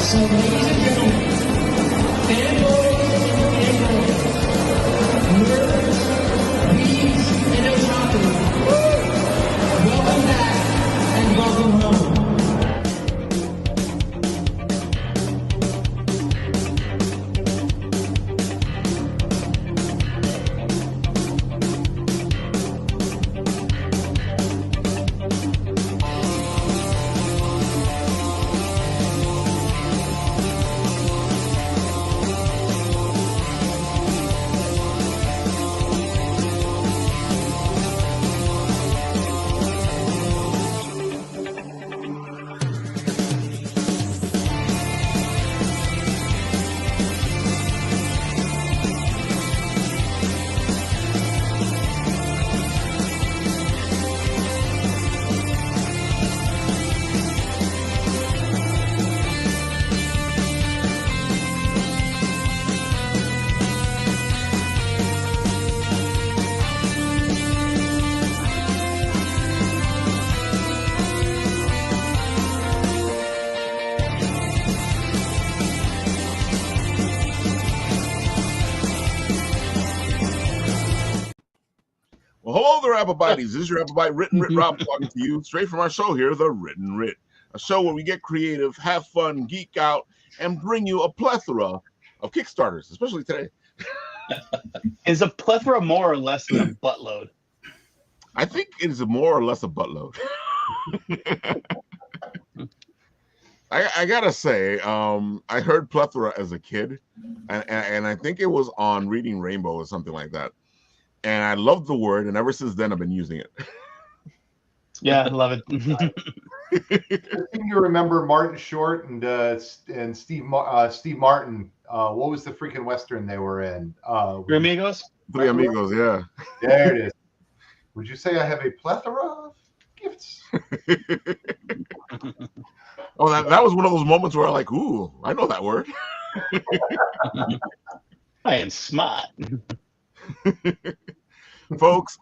So, ladies and gentlemen, fanboys and girls, nerds, geeks, and otaku, welcome back and welcome home. Well, hello there, Apple Bodies. This is your Apple Bite Written Writ Rob talking to you straight from our show here, The Written Writ, a show where we get creative, have fun, geek out, and bring you a plethora of Kickstarters, especially today. Is a plethora more or less than a buttload? I think it is more or less a buttload. I gotta say, I heard plethora as a kid, and I think it was on Reading Rainbow or something like that. And I love the word, and ever since then, I've been using it. Yeah, I love it. I think you remember Martin Short and Steve Martin. What was the freaking Western they were in? Three Amigos? Three Amigos, yeah. There it is. Would you say I have a plethora of gifts? Oh, that was one of those moments where I'm like, ooh, I know that word. I am smart. Folks,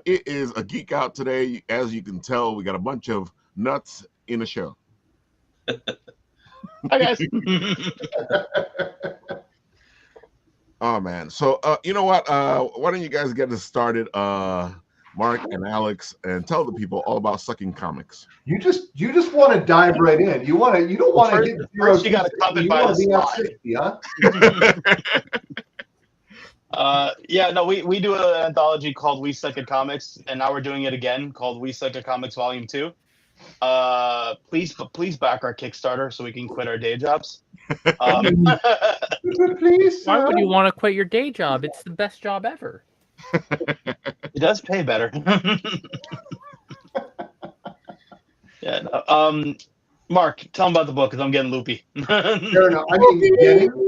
it is a geek out today. As you can tell, we got a bunch of nuts in the show. Hi, guys. Oh, man. So, you know what? Why don't you guys get us started, Mark and Alex, and tell the people all about sucking comics. You just want to dive right in. You don't want to hit zero. First you got to come in by the spot. 60, huh? Yeah, no, we do an anthology called We Suck at Comics, and now we're doing it again called We Suck at Comics Volume 2. Please back our Kickstarter so we can quit our day jobs. Please, Why would you want to quit your day job? It's the best job ever. It does pay better. Yeah. Mark, tell them about the book because I'm getting loopy. Fair enough. I mean,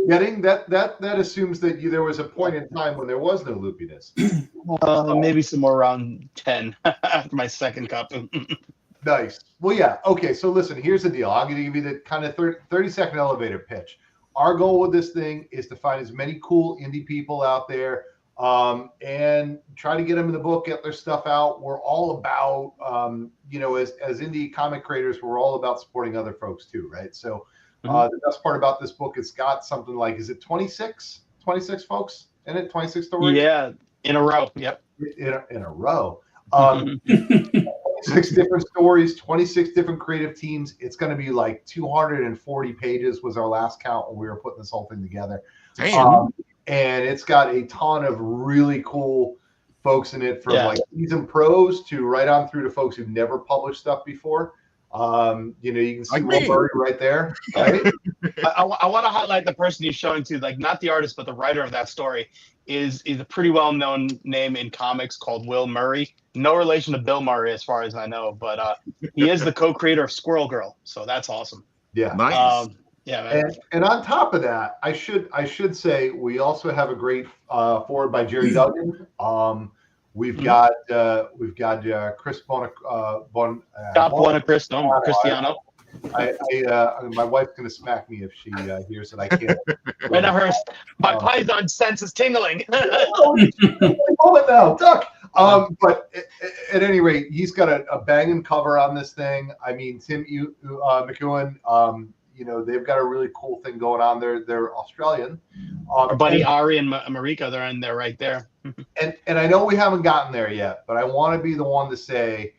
getting that assumes that there was a point in time when there was no loopiness. Maybe somewhere around 10 after my second cup. Nice. Well, yeah. Okay. So listen, here's the deal. I'm going to give you the kind of 30-second elevator pitch. Our goal with this thing is to find as many cool indie people out there and try to get them in the book, get their stuff out. We're all about, as indie comic creators, we're all about supporting other folks too, right? So the best part about this book, it's got something like, is it 26 folks in it? 26 stories? Yeah, in a row. Yep. In a row. 26 different stories, 26 different creative teams. It's going to be like 240 pages was our last count when we were putting this whole thing together. Damn. And it's got a ton of really cool folks in it, from like seasoned pros to right on through to folks who've never published stuff before. You can see Will Murray right there. Right? I want to highlight the person you're showing to, like not the artist, but the writer of that story is a pretty well-known name in comics called Will Murray. No relation to Bill Murray, as far as I know, but he is the co-creator of Squirrel Girl, so that's awesome. Yeah, nice. Yeah, man. And on top of that, I should say we also have a great forward by Jerry Duggan. We've got Chris Cristiano. My wife's gonna smack me if she hears it. I can't. Right now, my Python sense is tingling. Moment now, duck. But at any rate, he's got a banging cover on this thing. I mean, Tim McEwen, they've got a really cool thing going on. They're Australian. Our buddy Ari and Marika, they're in there right there. And I know we haven't gotten there yet, but I want to be the one to say,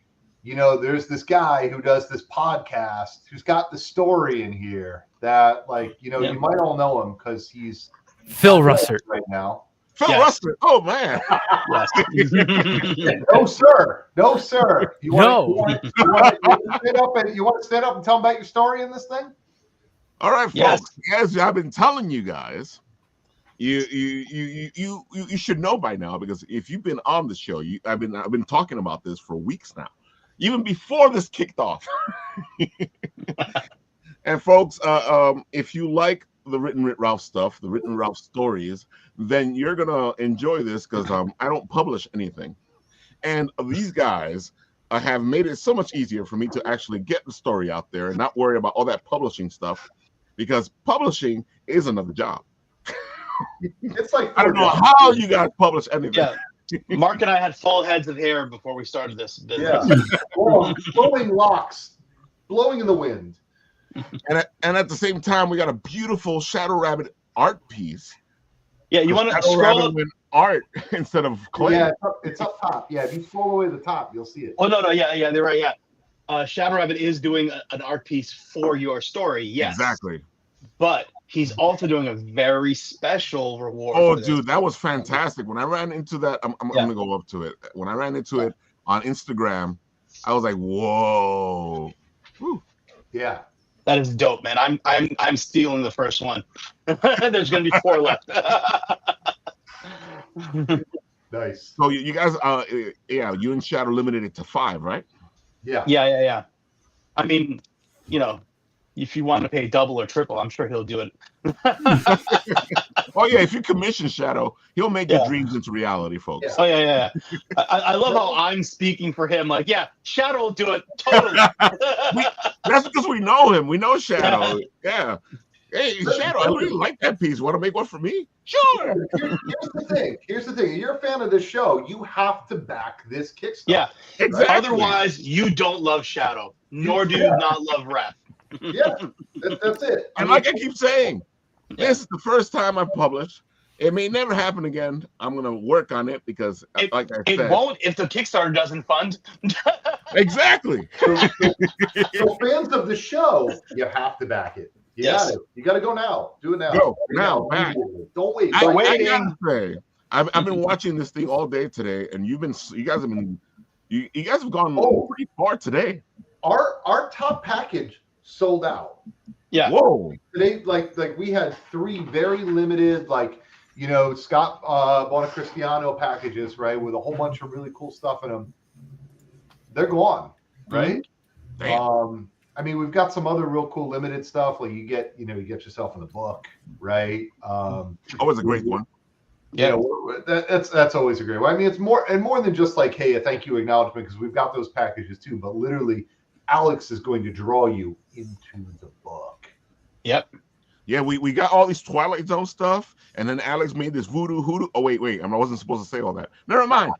there's this guy who does this podcast who's got the story in here that, you might all know him because he's Phil Russert right now. Phil Russert. Oh man. No sir. You want to stand up and tell them about your story in this thing? All right, folks. Yes. As I've been telling you guys, you should know by now, because if you've been on the show, I've been talking about this for weeks now, even before this kicked off. And folks, if you like the Written Writ Ralph stuff, the Written Ralph stories, then you're gonna enjoy this, because I don't publish anything, and these guys have made it so much easier for me to actually get the story out there and not worry about all that publishing stuff, because publishing is another job. It's like, I don't know how you guys publish anything. Yeah. Mark and I had full heads of hair before we started this business. Yeah. Blowing locks, blowing in the wind. And at the same time, we got a beautiful Shadow Rabbit art piece. Yeah, you want to Shadow scroll Rabbit up? with art instead of clay. Yeah, it's up top. Yeah, if you scroll away to the top, you'll see it. Oh no, yeah, they're right. Yeah, Shadow Rabbit is doing an art piece for your story. Yes, Exactly. But he's also doing a very special reward. Oh, for this. dude, that was fantastic. When I ran into that, I'm gonna go up to it. When I ran into it on Instagram, I was like, "Whoa!" Woo. Yeah. That is dope, man. I'm stealing the first one. There's gonna be 4 left. Nice. So you guys, you and Shadow limited it to 5, right? Yeah. Yeah. I mean, if you want to pay double or triple, I'm sure he'll do it. Oh yeah, if you commission Shadow, he'll make your dreams into reality, folks. Yeah. Oh yeah. I love how I'm speaking for him. Like, yeah, Shadow will do it totally. That's because we know him. We know Shadow. Yeah. Hey, Shadow, I really like that piece. Want to make one for me? Sure. Here's the thing. If you're a fan of this show, you have to back this Kickstarter. Yeah. Exactly. Otherwise, you don't love Shadow, nor do you not love Ref. Yeah, that's it. And like I keep saying, this is the first time I've published. It may never happen again. I'm gonna work on it because, like I said, it won't if the Kickstarter doesn't fund. Exactly. So fans of the show, you have to back it. You got to go now. Do it now. Go now. Back. Don't wait. I gotta say, I've been watching this thing all day today, and you guys have gone pretty far today. Our top package sold out. Yeah. Whoa. Today, like we had 3 very limited, Scott Bonacristiano packages, right, with a whole bunch of really cool stuff in them. They're gone, right? Damn. I mean, we've got some other real cool limited stuff, like you get yourself in the book, right? Always a great one. Yeah, that's always a great one. I mean, it's more than just like, hey, a thank you acknowledgement, because we've got those packages too. But literally, Alex is going to draw you into the book. Yep. Yeah, we got all these Twilight Zone stuff, and then Alex made this voodoo. Oh wait, I wasn't supposed to say all that. Never mind.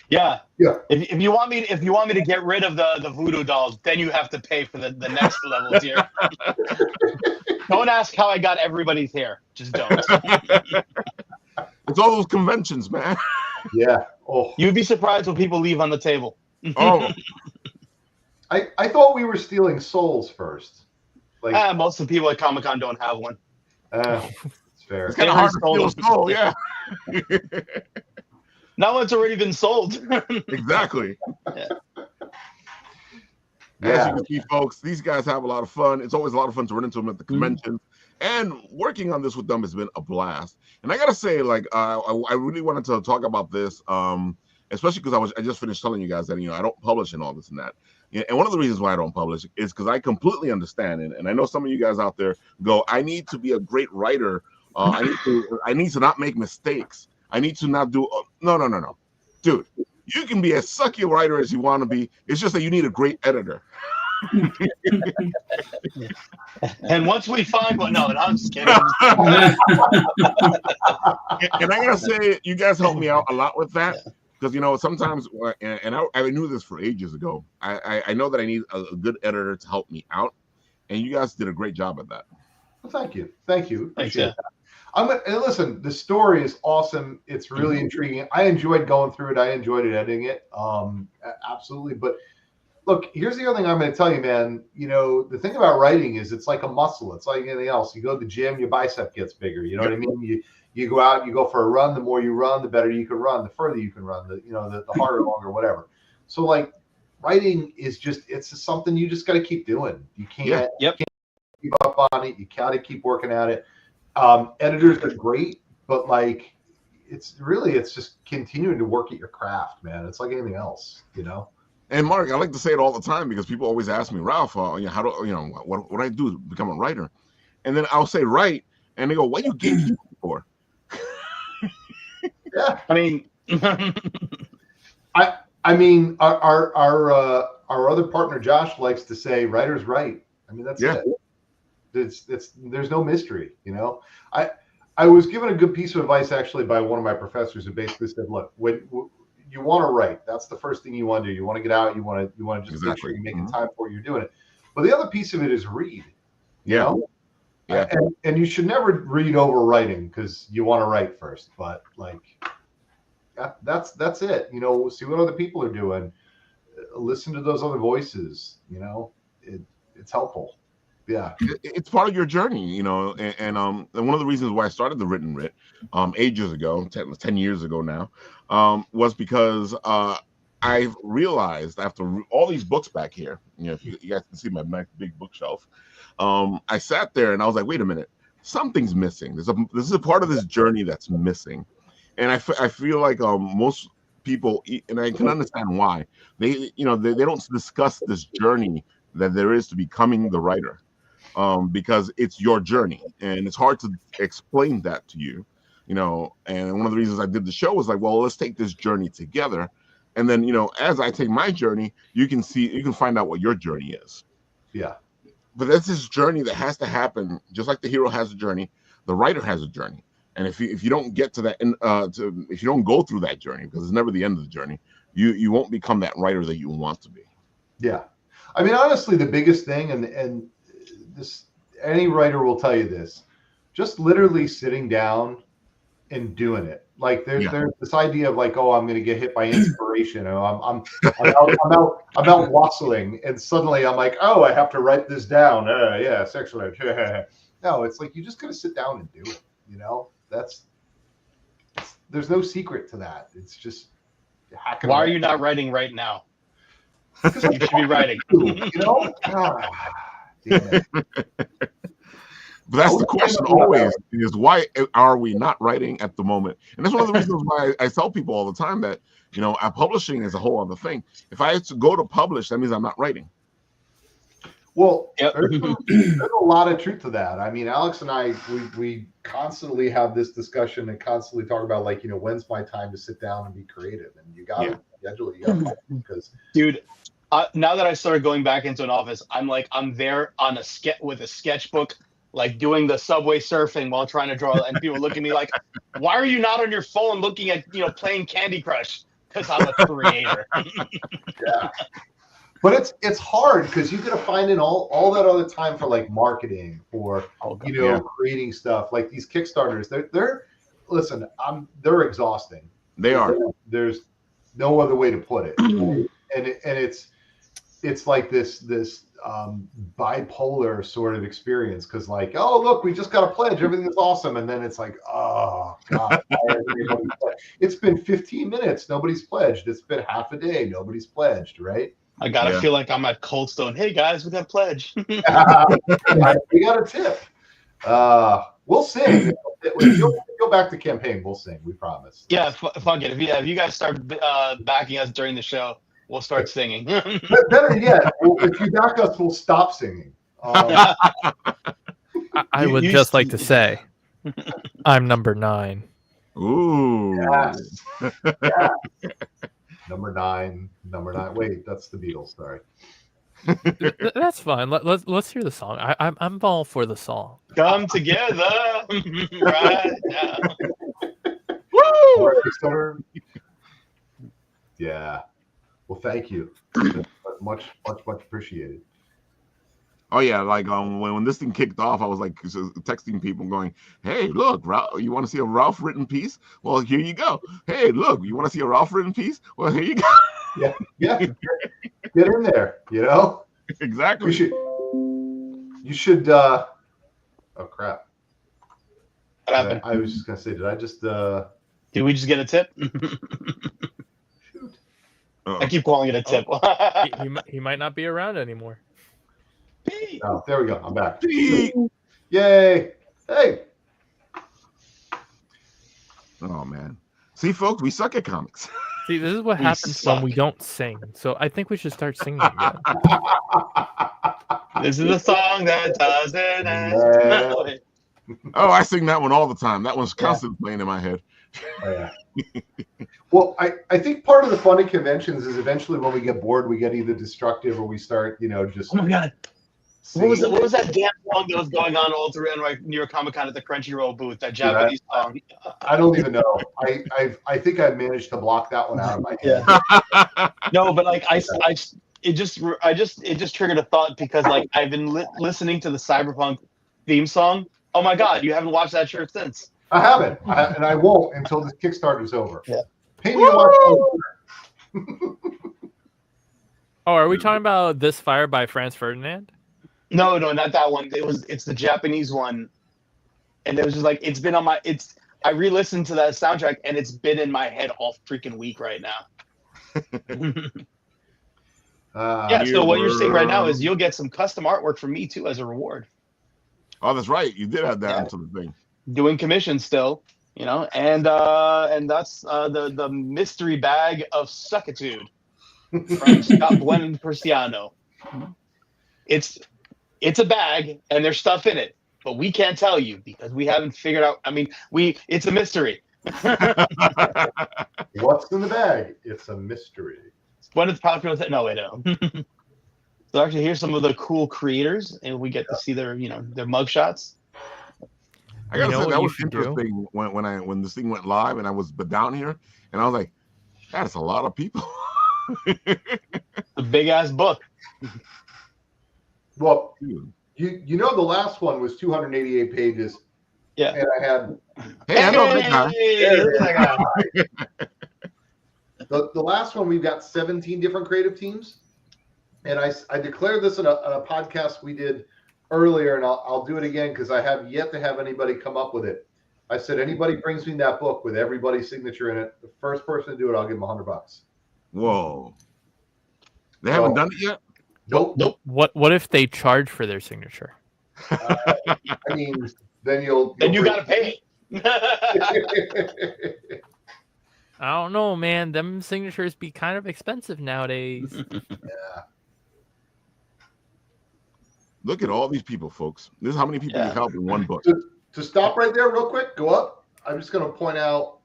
Yeah. If you want me to get rid of the voodoo dolls, then you have to pay for the next level tier. Don't ask how I got everybody's hair. Just don't. It's all those conventions, man. Yeah. Oh. You'd be surprised what people leave on the table. Oh. I thought we were stealing souls first. Like Most of the people at Comic-Con don't have one. It's fair. It's kind of hard to steal a soul, yeah. Now it's already been sold. Exactly. Yeah. As you can see, folks, these guys have a lot of fun. It's always a lot of fun to run into them at the conventions. And working on this with them has been a blast. And I gotta say, I really wanted to talk about this, especially because I just finished telling you guys that I don't publish and all this and that. And one of the reasons why I don't publish is because I completely understand it. And I know some of you guys out there go, I need to be a great writer. I need to not make mistakes. I need to not do. No, dude. You can be as sucky a writer as you want to be. It's just that you need a great editor. And once we find one, no, I'm just kidding. And I gotta say, you guys help me out a lot with that, because sometimes, and I knew this for ages ago. I know that I need a good editor to help me out, and you guys did a great job at that. Well, thank you. Thanks, Appreciate that. And listen, the story is awesome. It's really intriguing. I enjoyed going through it. I enjoyed editing it. Absolutely. But look, here's the other thing I'm going to tell you, man. The thing about writing is it's like a muscle. It's like anything else. You go to the gym, your bicep gets bigger. You know what I mean? You go out, you go for a run. The more you run, the better you can run. The further you can run, the harder, longer, whatever. So like writing is it's just something you just got to keep doing. You can't, can't give up on it. You got to keep working at it. Editors are great, but like it's just continuing to work at your craft, man. It's like anything else, And Mark, I like to say it all the time because people always ask me, Ralph, how do what do I do to become a writer? And then I'll say write, and they go, "What are you gatekeeping for?" Yeah, I mean, I mean, our other partner Josh likes to say, "Writers write." I mean, that's it. There's no mystery, I was given a good piece of advice actually by one of my professors who basically said, look, when you want to write, that's the first thing you want to do. You want to get out, you want to just make sure you're making time for it, you're doing it. But the other piece of it is read. Yeah. And you should never read over writing because you want to write first. But like that's it. See what other people are doing. Listen to those other voices. It's helpful. Yeah, it's part of your journey, and one of the reasons why I started the Written Writ ages ago, 10 years ago now, was because I've realized after all these books back here, if you guys can see my nice big bookshelf, I sat there and I was like, wait a minute, something's missing. This is a part of this journey that's missing, and I feel like most people, and I can understand why they don't discuss this journey that there is to becoming the writer. Because it's your journey and it's hard to explain that to you, and one of the reasons I did the show was like, well, let's take this journey together. And then, as I take my journey, you can find out what your journey is. Yeah. But that's this journey that has to happen. Just like the hero has a journey, the writer has a journey. And if you don't get to that, if you don't go through that journey, because it's never the end of the journey, you won't become that writer that you want to be. Yeah. I mean, honestly, the biggest thing, and this, any writer will tell you this, just literally sitting down and doing it. Like there's this idea of like, oh, I'm going to get hit by inspiration. I'm out wassailing, and suddenly I'm like, oh, I have to write this down. Yes, excellent. No, it's like you just got to sit down and do it. There's no secret to that. It's just hacking. Why are you not writing right now? You should be writing. Yeah. But that's the question always, is why are we not writing at the moment? And that's one of the reasons why I tell people all the time that, our publishing is a whole other thing. If I had to go to publish, that means I'm not writing. Well, there's a lot of truth to that. I mean, Alex and I, we constantly have this discussion and constantly talk about like, when's my time to sit down and be creative? And you got to schedule, you got to because dude. Now that I started going back into an office, I'm there on with a sketchbook, like doing the subway surfing while trying to draw, and people look at me like, "Why are you not on your phone looking at playing Candy Crush?" Because I'm a creator. Yeah, but it's hard because you got to find in all that other time for like marketing or creating stuff like these Kickstarters. They're listen, they're exhausting. They are. There's no other way to put it, and it's like this bipolar sort of experience because like, oh look, we just got a pledge, everything is awesome, and then it's like, oh god, it's been 15 minutes, nobody's pledged. It's been half a day, nobody's pledged, right? I gotta feel like I'm at Cold Stone. Hey guys, we got a pledge. We got a tip. We'll sing. You'll go back to campaign. We'll sing. We promise. Yeah, fuck it. If you guys start backing us during the show, we'll start singing. Better yet, if you back us, we'll stop singing. I would just like to say, I'm number 9. Ooh. Yes. Yeah. Number nine. Wait, that's the Beatles. Sorry. That's fine. Let's hear the song. I'm all for the song. Come together right now. Woo! Yeah. Well, thank you. That's much appreciated. Oh yeah, like when this thing kicked off, I was like texting people, going, "Hey, look, Ralph, you want to see a Ralph written piece? Well, here you go. Hey, look, you want to see a Ralph written piece? Well, here you go." Yeah. Get in there. You know. Exactly. You should. Oh crap. What happened? I was just gonna say, did I just? Did we just get a tip? Shoot. I keep calling it a tip. He might not be around anymore. Oh, there we go. I'm back. Pete. Yay! Hey. Oh man. See, folks, we suck at comics. See, this is what We happens suck. when we don't sing. So I think we should start singing again. This is a song that doesn't end. Oh, I sing that one all the time. That one's constantly playing in my head. Oh, yeah. Well, I think part of the fun of conventions is eventually when we get bored, we get either destructive or we start, just. Oh my god. singing. What was that damn song that was going on all through New York Comic Con at the Crunchyroll booth? That Japanese song. I don't even know. I think I managed to block that one out of my head. No, but like it just triggered a thought because like I've been listening to the Cyberpunk theme song. Oh my god, you haven't watched that shirt since. I haven't, and I won't until this Kickstarter is over. Yeah. Pay me to watch. Oh, are we talking about This Fire by Franz Ferdinand? No, not that one. It's the Japanese one, and it was just like it's been on my. I re-listened to that soundtrack, and it's been in my head all freaking week right now. Yeah. So what you're saying right now is you'll get some custom artwork from me too as a reward. Oh, that's right. You did add that into the thing. Doing commissions still, and that's the mystery bag of suckitude from Scott Buen Persiano. It's a bag and there's stuff in it, but we can't tell you because we haven't figured out. I mean, it's a mystery. What's in the bag? It's a mystery. When it's popular, no, wait, no. So actually, here's some of the cool creators, and we get to see their mugshots. I gotta You know say what that you was should do? interesting when this thing went live and I was down here and I was like, that's a lot of people. A big ass book. Well, Dude. you know the last one was 288 pages. Yeah. And I had Hey, I know that guy. Look at that guy. the last one. We've got 17 different creative teams, and I declared this in a podcast we did earlier, and I'll do it again because I have yet to have anybody come up with it. I said anybody brings me that book with everybody's signature in it, the first person to do it, I'll give them $100. Whoa. They haven't done it yet? Nope. What if they charge for their signature? I mean, then you got to pay. I don't know, man. Them signatures be kind of expensive nowadays. Yeah. Look at all these people, folks. This is how many people you help in one book. To stop right there real quick, go up. I'm just going to point out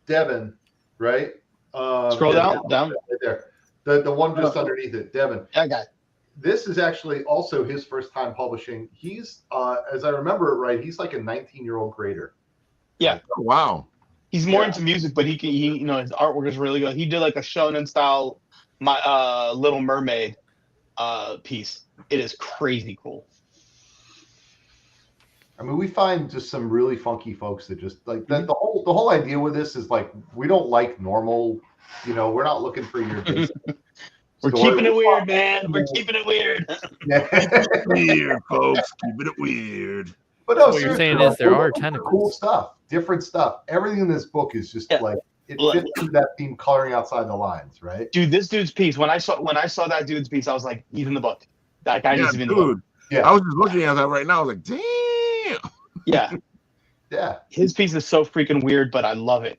Devin, right? Scroll down. Right there. The one just underneath it, Devin. That guy. This is actually also his first time publishing. He's, as I remember it right, he's like a 19-year-old creator. Yeah. Oh, wow. He's more into music, but he his artwork is really good. He did like a shonen style My Little Mermaid piece. It is crazy cool. I mean, we find just some really funky folks that just like that. The whole idea with this is like we don't like normal. We're not looking for your basic We're story. keeping it weird, man. We're keeping it weird. Weird, folks. Keeping it weird. But no, What you're seriously, saying like, is there we're are looking for tentacles. cool stuff, different stuff. Everything in this book is just like it fits into that theme, coloring outside the lines, right? Dude, this dude's piece. When I saw that dude's piece, I was like, he's in the book. That guy needs to be in the book. Dude. Yeah. I was just looking at that right now. I was like, damn. Yeah. Yeah. His piece is so freaking weird, but I love it.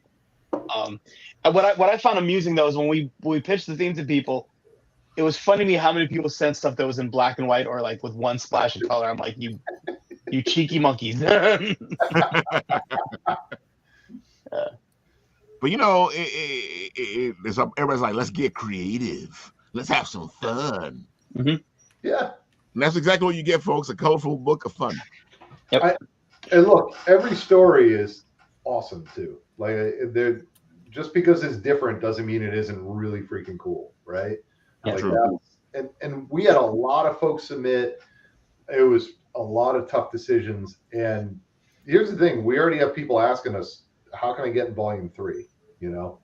What I found amusing though is when we pitched the theme to people, it was funny to me how many people sent stuff that was in black and white or like with one splash of color. I'm like, you cheeky monkeys. But everybody's like, let's get creative. Let's have some fun. Mm-hmm. Yeah. And that's exactly what you get, folks. A colorful book of fun. Yep. And look, every story is awesome too. Like just because it's different doesn't mean it isn't really freaking cool, right? Yeah, like true. and we had a lot of folks submit. It was a lot of tough decisions. And here's the thing: we already have people asking us, "How can I get in volume 3?" You know,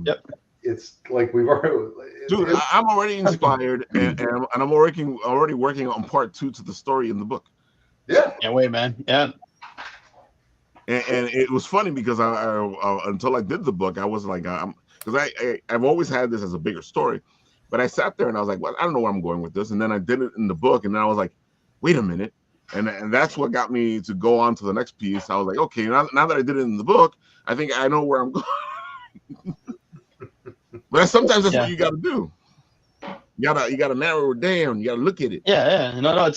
Yep. It's like we've already. Dude, I'm already inspired, and I'm already working on part 2 to the story in the book. Yeah. Can't wait, man. Yeah. And it was funny because I until I did the book, I was like, because I've always had this as a bigger story, but I sat there and I was like, well, I don't know where I'm going with this, and then I did it in the book, and then I was like, wait a minute, and that's what got me to go on to the next piece. I was like, okay, now that I did it in the book, I think I know where I'm going. But sometimes that's what you got to do. You gotta narrow it down. You gotta look at it. Yeah. No.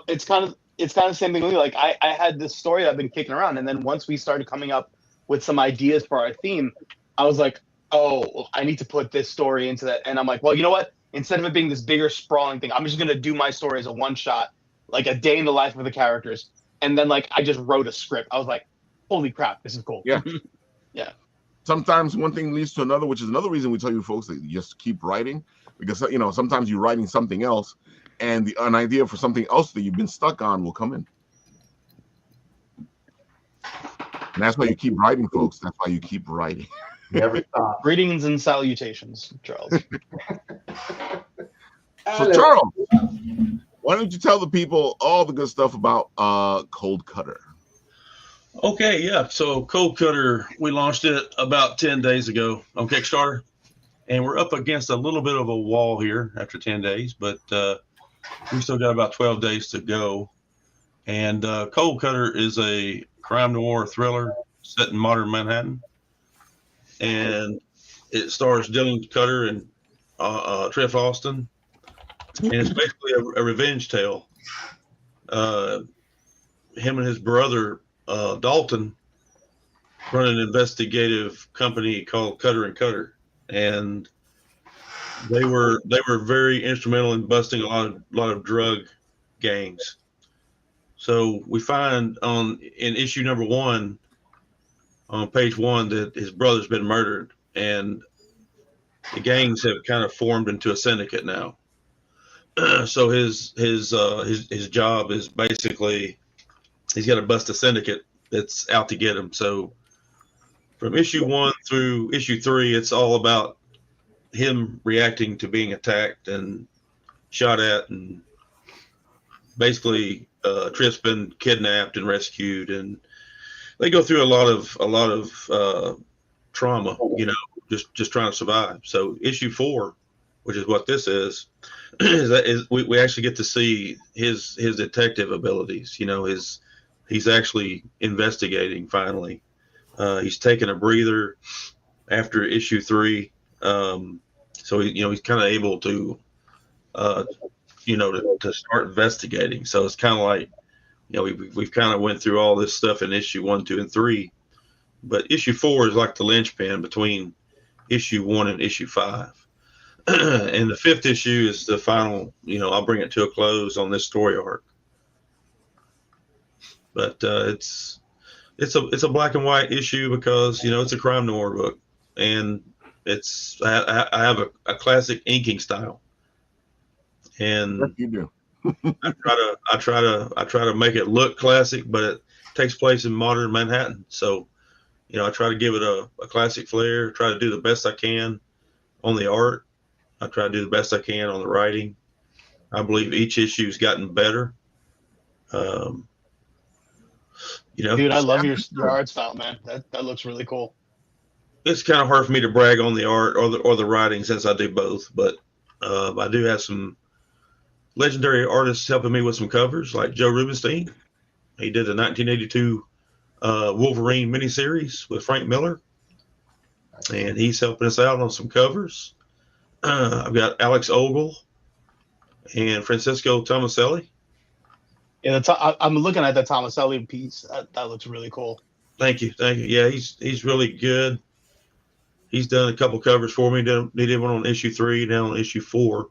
It's kind of the same thing with me. Like I had this story I've been kicking around, and then once we started coming up with some ideas for our theme, I was like, oh, I need to put this story into that. And I'm like, well, you know what? Instead of it being this bigger sprawling thing, I'm just gonna do my story as a one shot, like a day in the life of the characters. And then like I just wrote a script. I was like, holy crap, this is cool. Yeah. Yeah. Sometimes one thing leads to another, which is another reason we tell you folks that you just keep writing, because sometimes you're writing something else, and an idea for something else that you've been stuck on will come in. And that's why you keep writing, folks. That's why you keep writing. Never stop. Greetings and salutations, Charles. So Charles, why don't you tell the people all the good stuff about Cold Kutter? Okay, yeah. So Cold Kutter, we launched it about 10 days ago on Kickstarter, and we're up against a little bit of a wall here after 10 days, but we still got about 12 days to go. And Cold Kutter is a crime noir thriller set in modern Manhattan, and it stars Dylan Kutter and Trev Austin, and it's basically a revenge tale. Him and his brother Dalton run an investigative company called Kutter and Kutter, and they were very instrumental in busting a lot of drug gangs. So we find in issue number 1 on page 1 that his brother's been murdered, and the gangs have kind of formed into a syndicate now. So his job is basically he's got to bust a syndicate that's out to get him. So from issue 1 through issue 3, it's all about him reacting to being attacked and shot at, and basically Triff's been kidnapped and rescued, and they go through a lot of trauma, just trying to survive. So issue 4, which is what this is we actually get to see his detective abilities. He's actually investigating finally. He's taking a breather after issue 3. So he's kind of able to to start investigating. So it's kind of like, we've kind of went through all this stuff in issue 1, 2, and 3, but issue 4 is like the linchpin between issue 1 and issue 5. And the 5th issue is the final, I'll bring it to a close on this story arc. But it's a black and white issue because it's a crime noir book, and I have a classic inking style, and Yes, you do. I try to make it look classic, but it takes place in modern Manhattan. So I try to give it a classic flair. Try to do the best I can on the art. I try to do the best I can on the writing. I believe each issue's gotten better. Dude, I love your art style, man. That looks really cool. It's kind of hard for me to brag on the art or the writing since I do both, but I do have some legendary artists helping me with some covers, like Joe Rubenstein. He did the 1982 Wolverine miniseries with Frank Miller, and he's helping us out on some covers. I've got Alex Ogle and Francisco Tomaselli. Yeah, I'm looking at that Tomaselli piece. That looks really cool. Thank you. Yeah, he's really good. He's done a couple covers for me. He did one on issue 3, now on issue 4.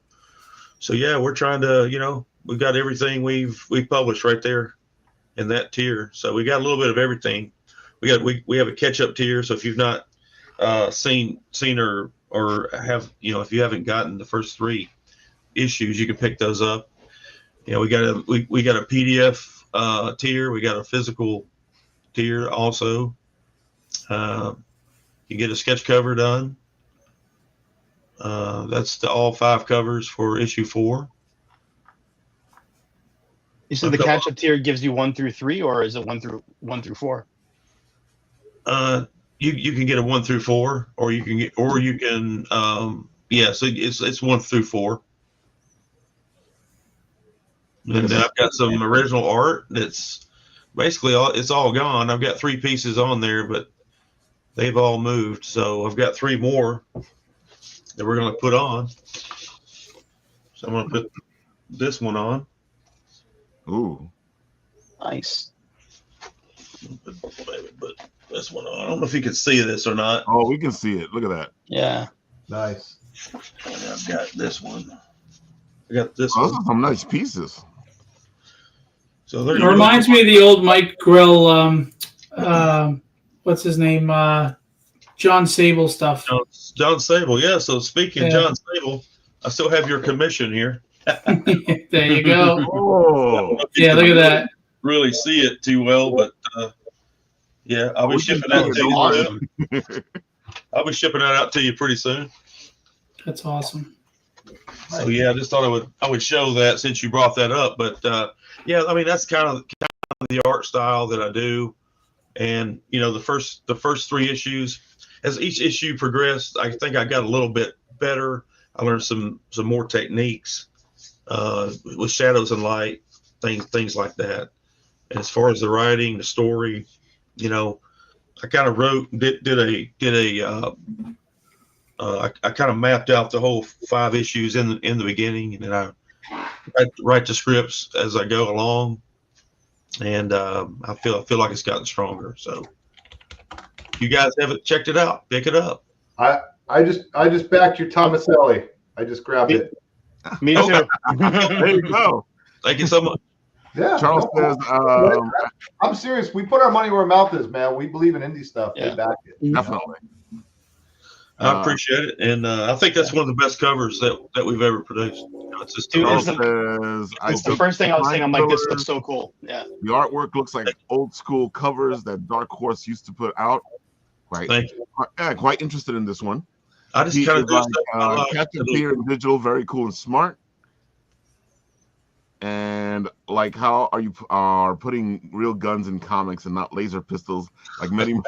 So yeah, we're trying to, we've got everything we've published right there in that tier. So we got a little bit of everything. We have a catch up tier. So if you've not seen or have, if you haven't gotten the first 3 issues, you can pick those up. We got a PDF tier, we got a physical tier also. You get a sketch cover done. That's all 5 covers for issue 4. You said the catch-up tier gives you 1 through 3, or is it 1 through 4? You can get a 1 through 4, or you can so it's 1 through 4. And then I've got some original art that's basically it's all gone. I've got 3 pieces on there, but they've all moved. So I've got 3 more that we're going to put on. So I'm going to put this one on. Ooh, nice. Put this one on. I don't know if you can see this or not. Oh, we can see it. Look at that. Yeah. Nice. And I've got this one. I got this Those one. are some nice pieces. So there It you go. reminds me of the old Mike Grill. What's his name? John Sable stuff. John Sable. Yeah. So speaking of Yeah. John Sable, I still have your commission here. There you go. Oh, Yeah, look at that. Really see it too well, but yeah, I'll be shipping that to you. Awesome. I'll be shipping that out to you pretty soon. That's awesome. So yeah, I just thought I would show that since you brought that up. But yeah, I mean that's kind of the art style that I do, and the first 3 issues, as each issue progressed, I think I got a little bit better. I learned some more techniques with shadows and light, things like that. And as far as the writing, the story, I kind of wrote, I kind of mapped out the whole 5 issues in the beginning, and then I write the scripts as I go along, and I feel like it's gotten stronger. So if you guys haven't checked it out, pick it up. I just backed your Tomaselli. I just grabbed it. Me too. there you go. Thank you so much. Yeah. Charles says, I'm serious. We put our money where our mouth is, man. We believe in indie stuff. Yeah. They back it. definitely. I appreciate it, and I think that's one of the best covers that we've ever produced. It's just Dude, Charles it's says, the first thing I was saying. I'm like, this colors. looks so cool. Yeah. The artwork looks like old school covers that Dark Horse used to put out. Thank you. Quite interested in this one. I just He kind is of do stuff I like, like. Captain Peter in digital, very cool and smart. And like how are putting real guns in comics and not laser pistols like many. Yeah,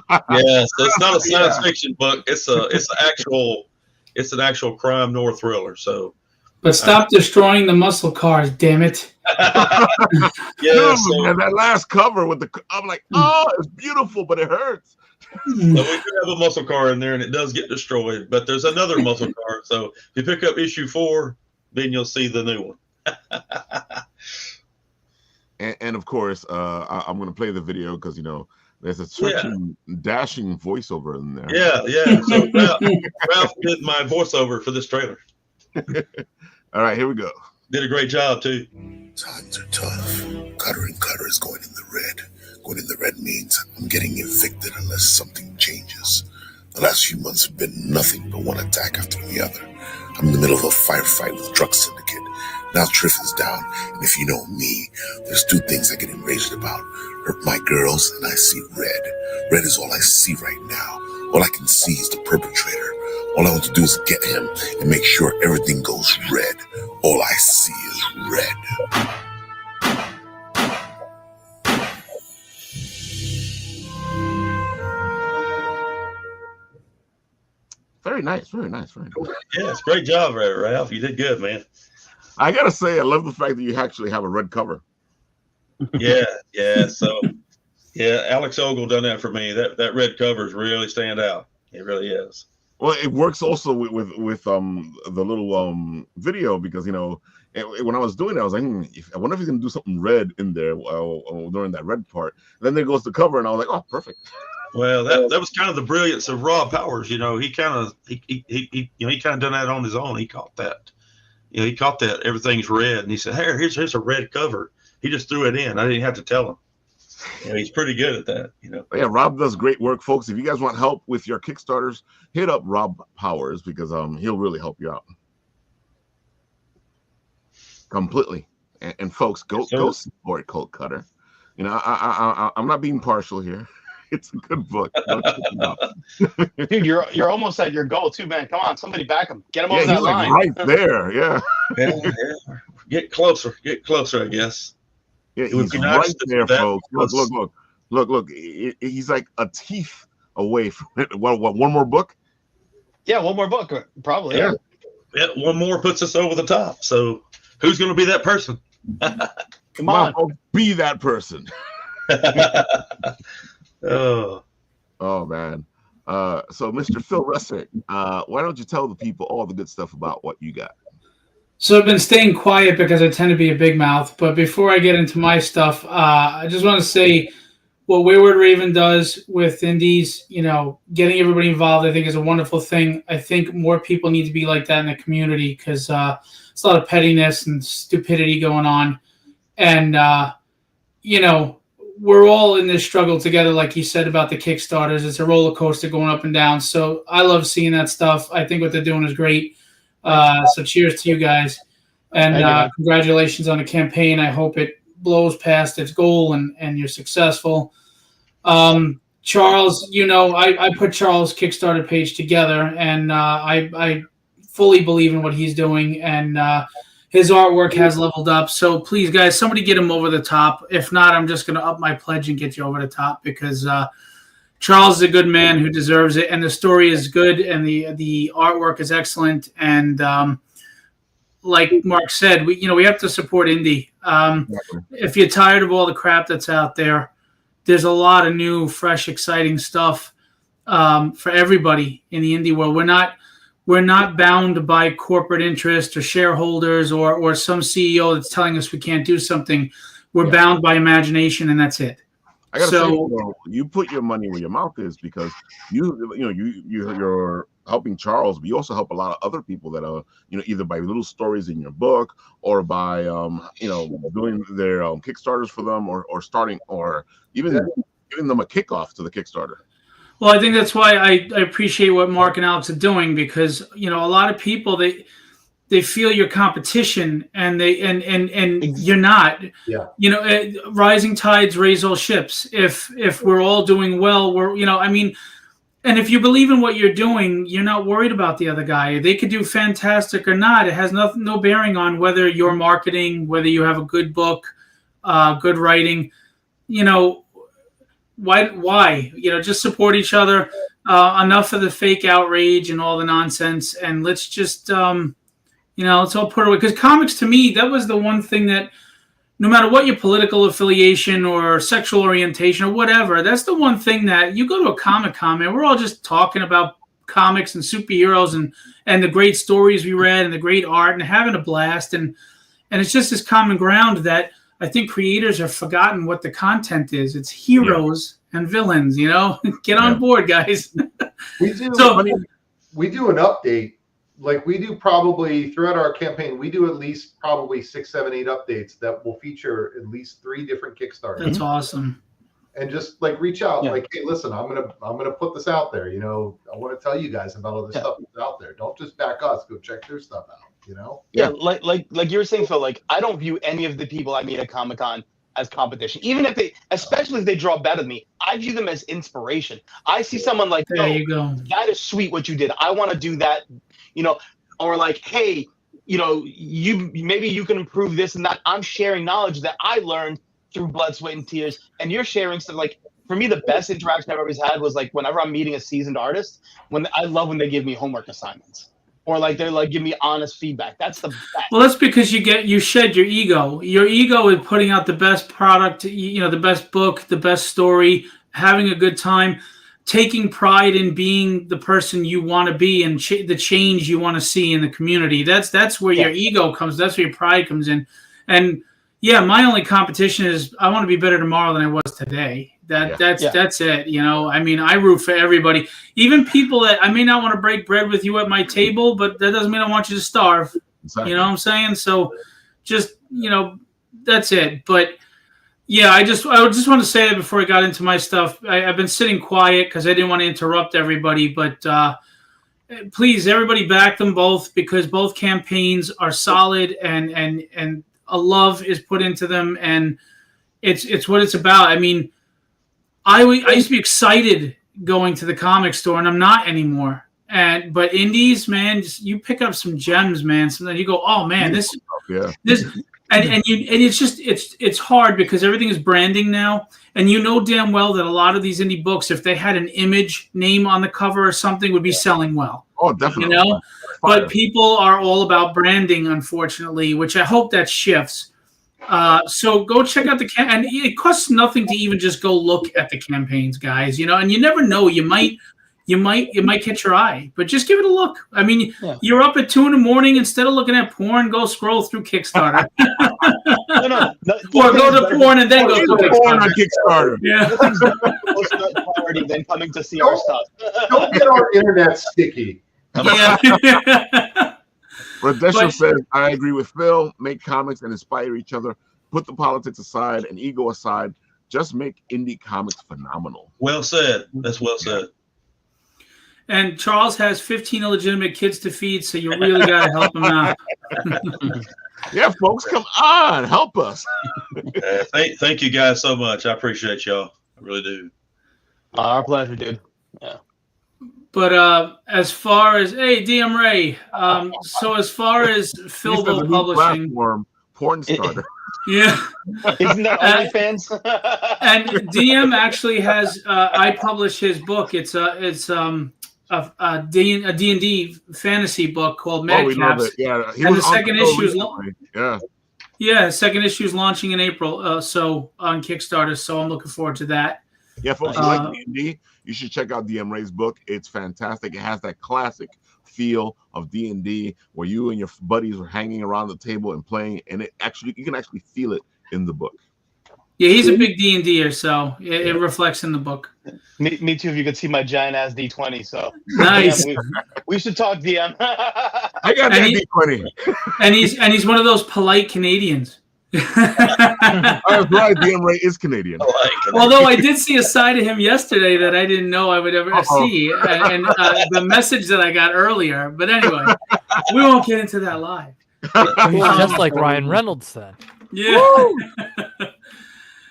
so it's not a science fiction book. It's an actual crime noir thriller. So, But stop destroying the muscle cars, damn it. yeah. Dude, So, man, that last cover with I'm like, oh, it's beautiful, but it hurts. so we do have a muscle car in there, and it does get destroyed. But there's another muscle car. So if you pick up issue 4, then you'll see the new one. And of course, I'm going to play the video because there's a stretching, dashing voiceover in there. Yeah. So Ralph did my voiceover for this trailer. All right, here we go. Did a great job too. Times are tough. Kutter and Kutter is going in the red. Going in the red means I'm getting evicted unless something changes. The last few months have been nothing but one attack after the other. I'm in the middle of a firefight with Drug Syndicate. Now Triff is down, and if you know me, there's 2 things I get enraged about. Hurt my girls, and I see red. Red is all I see right now. All I can see is the perpetrator. All I want to do is get him and make sure everything goes red. All I see is red. Very nice, very nice, very nice. Yeah, it's a great job, Ralph. You did good, man. I gotta say, I love the fact that you actually have a red cover. Yeah. So, yeah, Alex Ogle done that for me. That red covers really stand out. It really is. Well, it works also with the little video because when I was doing it, I was like, I wonder if he's gonna do something red in there during that red part. And then there goes the cover, and I was like, oh, perfect. Well, that was kind of the brilliance of Rob Powers. He kind of done that on his own. He caught that. He caught that everything's red, and he said, "Hey, here's a red cover." He just threw it in. I didn't have to tell him. Yeah, he's pretty good at that, you know. Yeah, Rob does great work, folks. If you guys want help with your Kickstarters, hit up Rob Powers because he'll really help you out completely. And folks, go support Colt Kutter. You know, I'm not being partial here. It's a good book. Dude, you're almost at your goal too, man. Come on, somebody back him. Get him over that he's like line. right there. Yeah. Yeah. Get closer, I guess. Yeah, It would he's be nice right to there, that folks. was- Look. He's like a teeth away from it. What? One more book? Yeah, one more book, probably. Yeah. Yeah, one more puts us over the top. So who's going to be that person? Come on. Folks, be that person. Oh, Man. So Mr. Phil Russick, why don't you tell the people all the good stuff about what you got? So I've been staying quiet because I tend to be a big mouth. But before I get into my stuff, I just want to say what Wayward Raven does with indies, you know, getting everybody involved, I think is a wonderful thing. I think more people need to be like that in the community because it's a lot of pettiness and stupidity going on. And, you know, we're all in this struggle together, like you said about the Kickstarters. It's a roller coaster going up and down. So I love seeing that stuff. I think what they're doing is great. So cheers to you guys. And congratulations on the campaign. I hope it blows past its goal and you're successful. Charles, you know, I put Charles' Kickstarter page together, and I fully believe in what he's doing, and his artwork has leveled up. So please, guys, somebody get him over the top. If not, I'm just going to up my pledge and get you over the top because Charles is a good man who deserves it, and the story is good, and the artwork is excellent. And like Mark said, we have to support indie. If you're tired of all the crap that's out there, there's a lot of new, fresh, exciting stuff for everybody in the indie world. We're not bound by corporate interest or shareholders or some CEO that's telling us we can't do something. We're bound by imagination, and that's it. I gotta say, though, you put your money where your mouth is because you're helping Charles, but you also help a lot of other people that are either by little stories in your book or by doing their Kickstarters for them or starting or even giving them a kickoff to the Kickstarter. Well, I think that's why I appreciate what Mark and Alex are doing because a lot of people they feel your competition and you're not. Yeah. Rising tides raise all ships. If we're all doing well, and if you believe in what you're doing, you're not worried about the other guy. They could do fantastic or not. It has no bearing on whether you're marketing, whether you have a good book, good writing. Why? Just support each other. Enough of the fake outrage and all the nonsense, and let's just let's all put it away. Because comics, to me, that was the one thing that, no matter what your political affiliation or sexual orientation or whatever, that's the one thing that you go to a Comic-Con, man, we're all just talking about comics and superheroes and the great stories we read and the great art and having a blast. And it's just this common ground that I think creators have forgotten what the content is. It's heroes and villains, Get on board, guys. We do. We do an update. Like we do probably throughout our campaign, we do at least probably 6, 7, 8 updates that will feature at least 3 different Kickstarters. That's awesome. And just like reach out, like, hey, listen, I'm gonna put this out there. I want to tell you guys about all the stuff that's out there. Don't just back us. Go check their stuff out. Yeah, like you were saying, Phil. Like I don't view any of the people I meet at Comic-Con as competition. Even if especially if they draw better than me, I view them as inspiration. I see someone like, there you go. That is sweet what you did. I want to do that. Or like, hey, maybe you can improve this and that. I'm sharing knowledge that I learned through blood, sweat, and tears, and you're sharing stuff. Like for me, the best interaction I've always had was like whenever I'm meeting a seasoned artist. I love when they give me homework assignments. Or like they're like give me honest feedback. That's the best. Well, that's because you shed your ego. Your ego is putting out the best product, the best book, the best story, having a good time, taking pride in being the person you want to be and the change you want to see in the community. That's where your ego comes. That's where your pride comes in. And my only competition is I want to be better tomorrow than I was today. That's it. I root for everybody, even people that I may not want to break bread with you at my table, but that doesn't mean I want you to starve. Exactly. You know what I'm saying? So just, that's it. But, Yeah, I just want to say that before I got into my stuff. I've been sitting quiet because I didn't want to interrupt everybody, but please, everybody back them both because both campaigns are solid and a love is put into them, and it's what it's about. I mean, I used to be excited going to the comic store, and I'm not anymore. But indies, man, you pick up some gems, man. Sometimes you go, oh man, this. And it's hard because everything is branding now, and you know damn well that a lot of these indie books, if they had an image name on the cover or something, would be selling well. Oh, definitely. You know, but people are all about branding, unfortunately, which I hope that shifts. So go check out and it costs nothing to even just go look at the campaigns, guys. You know, and you never know, you might catch your eye, but just give it a look. I mean, You're up at 2 a.m. instead of looking at porn, go scroll through Kickstarter. no, or go to porn and then go to Kickstarter. Yeah. Most priority than coming to see our stuff. Don't get our internet sticky. Yeah. Radesha says, I agree with Phil. Make comics and inspire each other. Put the politics aside and ego aside. Just make indie comics phenomenal. Well said. That's well said. And Charles has 15 illegitimate kids to feed, so you really got to help him out. Yeah, folks, come on, help us. Thank you guys so much. I appreciate y'all. I really do. Our pleasure, dude. Yeah. But as far as DM Ray, so as far as Philbo Publishing, porn starter. Yeah, isn't that OnlyFans? And DM actually has. I publish his book. It's a D&D fantasy book called Madcaps. Yeah, and the second issue is the second issue is launching in April. So on Kickstarter. So I'm looking forward to that. Yeah, folks, you like D&D, you should check out DM Ray's book. It's fantastic. It has that classic feel of D&D where you and your buddies are hanging around the table and playing, and you can actually feel it in the book. Yeah, he's a big D&Der, so it reflects in the book. Me too. If you could see my giant ass D20, so nice. DM, we should talk DM. I got that D20, and he's one of those polite Canadians. I was right. DM Ray is Canadian. Although I did see a side of him yesterday that I didn't know I would ever see, and the message that I got earlier. But anyway, we won't get into that live. He's just like Ryan Reynolds then. Yeah.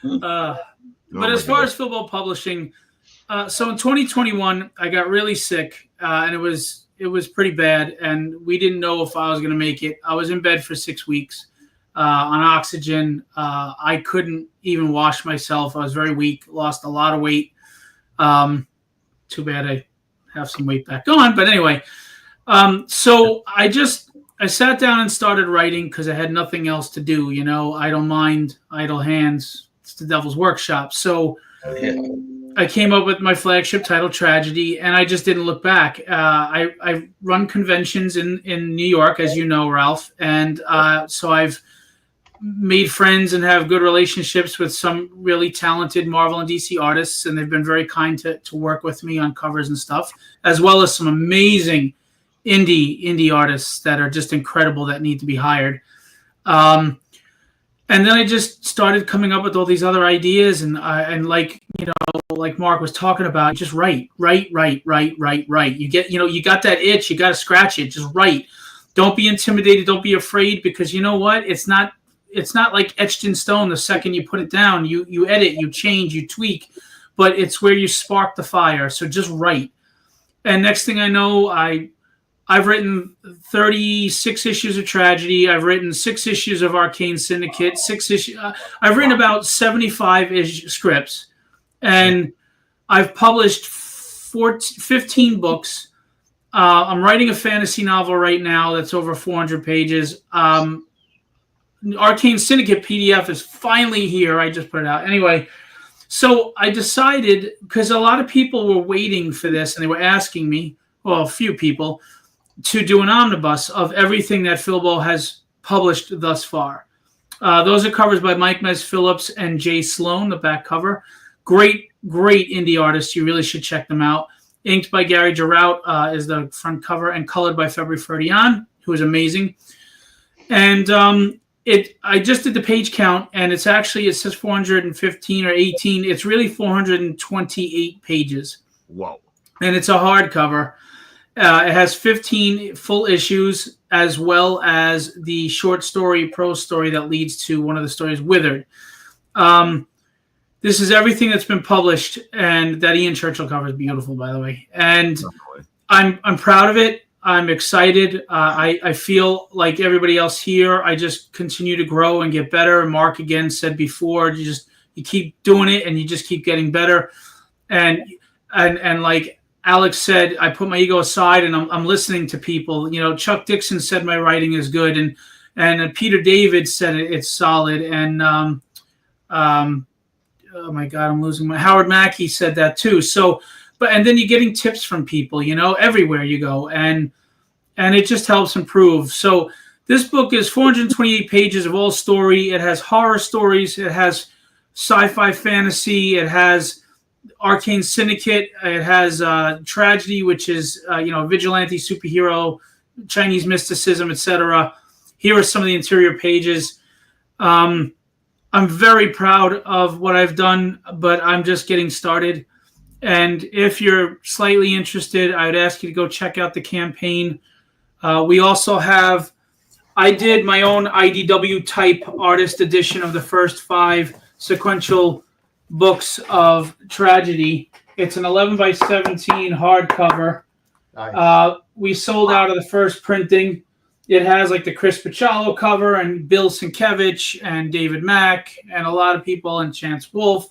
But as far as Philbo Publishing, so in 2021, I got really sick, and it was pretty bad, and we didn't know if I was going to make it. I was in bed for 6 weeks on oxygen. I couldn't even wash myself. I was very weak, lost a lot of weight. Too bad I have some weight back on, but anyway. So I sat down and started writing because I had nothing else to do. You know, idle mind, idle hands. It's the devil's workshop. So I came up with my flagship title, Tragedy, and I just didn't look back. I run conventions in New York, as you know, Ralph. And so I've made friends and have good relationships with some really talented Marvel and DC artists, and they've been very kind to work with me on covers and stuff, as well as some amazing indie artists that are just incredible that need to be hired. And then I just started coming up with all these other ideas, and like, you know, like Mark was talking about, just write. You get, you know, you got that itch, you got to scratch it. Just write. Don't be intimidated. Don't be afraid, because you know what? It's not like etched in stone. The second you put it down, you edit, you change, you tweak, but it's where you spark the fire. So just write. And next thing I know, I've written 36 issues of Tragedy. I've written 6 issues of Arcane Syndicate. 6 issues. I've written about 75 scripts, and I've published 15 books. I'm writing a fantasy novel right now that's over 400 pages. Arcane Syndicate PDF is finally here. I just put it out. Anyway, so I decided, because a lot of people were waiting for this, and they were asking me, well, a few people, to do an omnibus of everything that Philbo has published thus far. Those are covers by Mike Mez Phillips and Jay Sloan, the back cover. Great indie artists. You really should check them out. Inked by Gary Girout is the front cover, and colored by February Ferdian, who is amazing. And I just did the page count, and it says 415 or 18. It's really 428 pages. Whoa. And it's a hardcover. It has 15 full issues, as well as the short story, prose story that leads to one of the stories, Withered. This is everything that's been published, and that Ian Churchill cover is beautiful, by the way. And I'm proud of it. I'm excited. I feel like everybody else here. I just continue to grow and get better. Mark again said before, you keep doing it, and you just keep getting better. And like Alex said, I put my ego aside, and I'm listening to people. You know, Chuck Dixon said my writing is good, and Peter David said it's solid, and oh my God, I'm losing my. Howard Mackey said that too. So, and then you're getting tips from people, you know, everywhere you go, and it just helps improve. So this book is 428 pages of all story. It has horror stories. It has sci-fi fantasy. It has Arcane Syndicate. It has tragedy, which is vigilante superhero, Chinese mysticism, etc. Here are some of the interior pages. I'm very proud of what I've done, but I'm just getting started. And if you're slightly interested, I would ask you to go check out the campaign. We also have, I did my own IDW type artist edition of the first 5 sequential books of tragedy. It's an 11 by 17 hardcover. Nice. We sold out of the first printing. It has like the Chris Pachalo cover and Bill Sienkiewicz and David Mack and a lot of people and Chance Wolfe.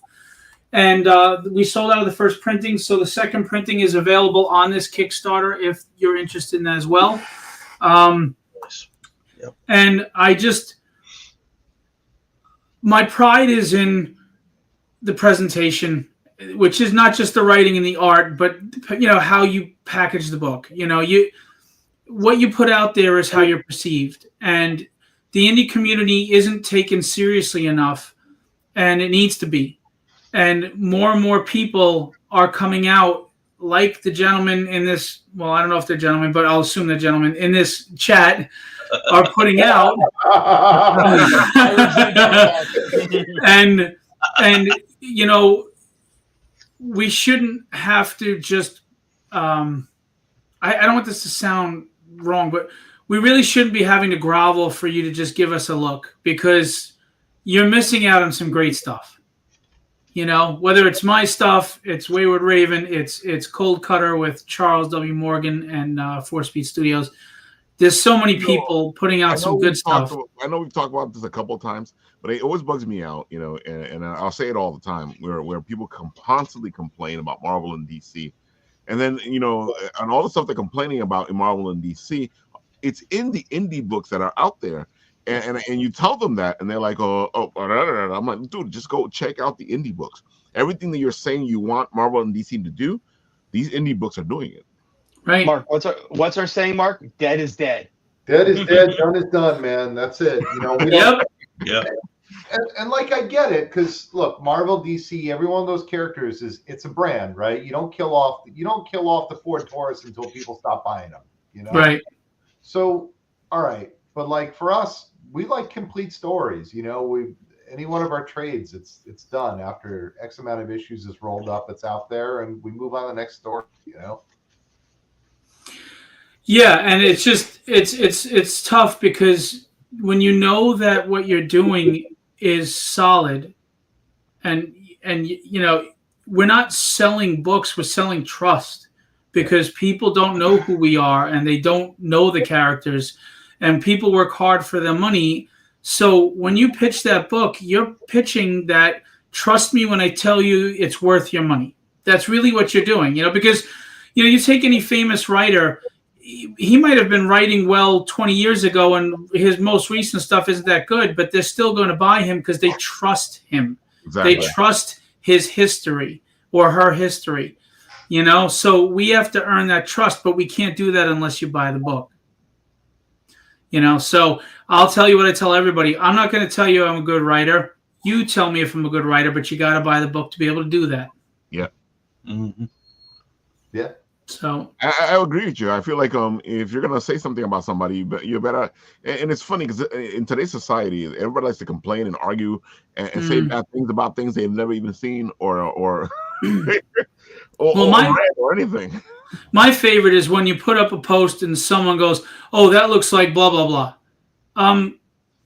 And we sold out of the first printing. So the second printing is available on this Kickstarter if you're interested in that as well. Yep. And my pride is in the presentation, which is not just the writing and the art, but how you package the book. What you put out there is how you're perceived, and the indie community isn't taken seriously enough, and it needs to be. And more people are coming out, like the gentleman in this. Well, I don't know if they're gentlemen, but I'll assume they're gentlemen in this chat are putting out. and we shouldn't have to just. I don't want this to sound wrong, but we really shouldn't be having to grovel for you to just give us a look, because you're missing out on some great stuff. Whether it's my stuff, it's Wayward Raven, it's Cold Cutter with Charles W. Morgan and 4 Speed Studios. There's so many people putting out some good stuff. I know we've talked about this a couple of times, but it always bugs me out, and I'll say it all the time, where people constantly complain about Marvel and DC. And then, and all the stuff they're complaining about in Marvel and DC, it's in the indie books that are out there. And you tell them that, and they're like, I'm like, dude, just go check out the indie books. Everything that you're saying you want Marvel and DC to do, these indie books are doing it. Right. Mark, what's our saying, Mark? Dead is dead. Dead is dead, done is done, man. That's it. We don't. Yep. And like, I get it, because look, Marvel, DC, every one of those characters it's a brand, right? You don't kill off the Ford Taurus until people stop buying them, Right. So, all right, but like for us, we like complete stories. Any one of our trades, it's done after X amount of issues is rolled up, it's out there, and we move on to the next story. Yeah, and it's just it's tough, because when you know that what you're doing is solid, and we're not selling books, we're selling trust, because people don't know who we are and they don't know the characters, and people work hard for their money. So when you pitch that book, you're pitching that, trust me when I tell you it's worth your money. That's really what you're doing, because you take any famous writer, he might have been writing well 20 years ago, and his most recent stuff isn't that good, but they're still going to buy him because they trust him. Exactly. They trust his history or her history, so we have to earn that trust, but we can't do that unless you buy the book. So I'll tell you what I tell everybody. I'm not going to tell you I'm a good writer. You tell me if I'm a good writer, but you got to buy the book to be able to do that. Yeah. Mm-hmm. Yeah. So I agree with you. I feel like if you're gonna say something about somebody, but you better. And it's funny because in today's society, everybody likes to complain and argue and say bad things about things they've never even seen or read or anything. My favorite is when you put up a post and someone goes, "Oh, that looks like blah blah blah."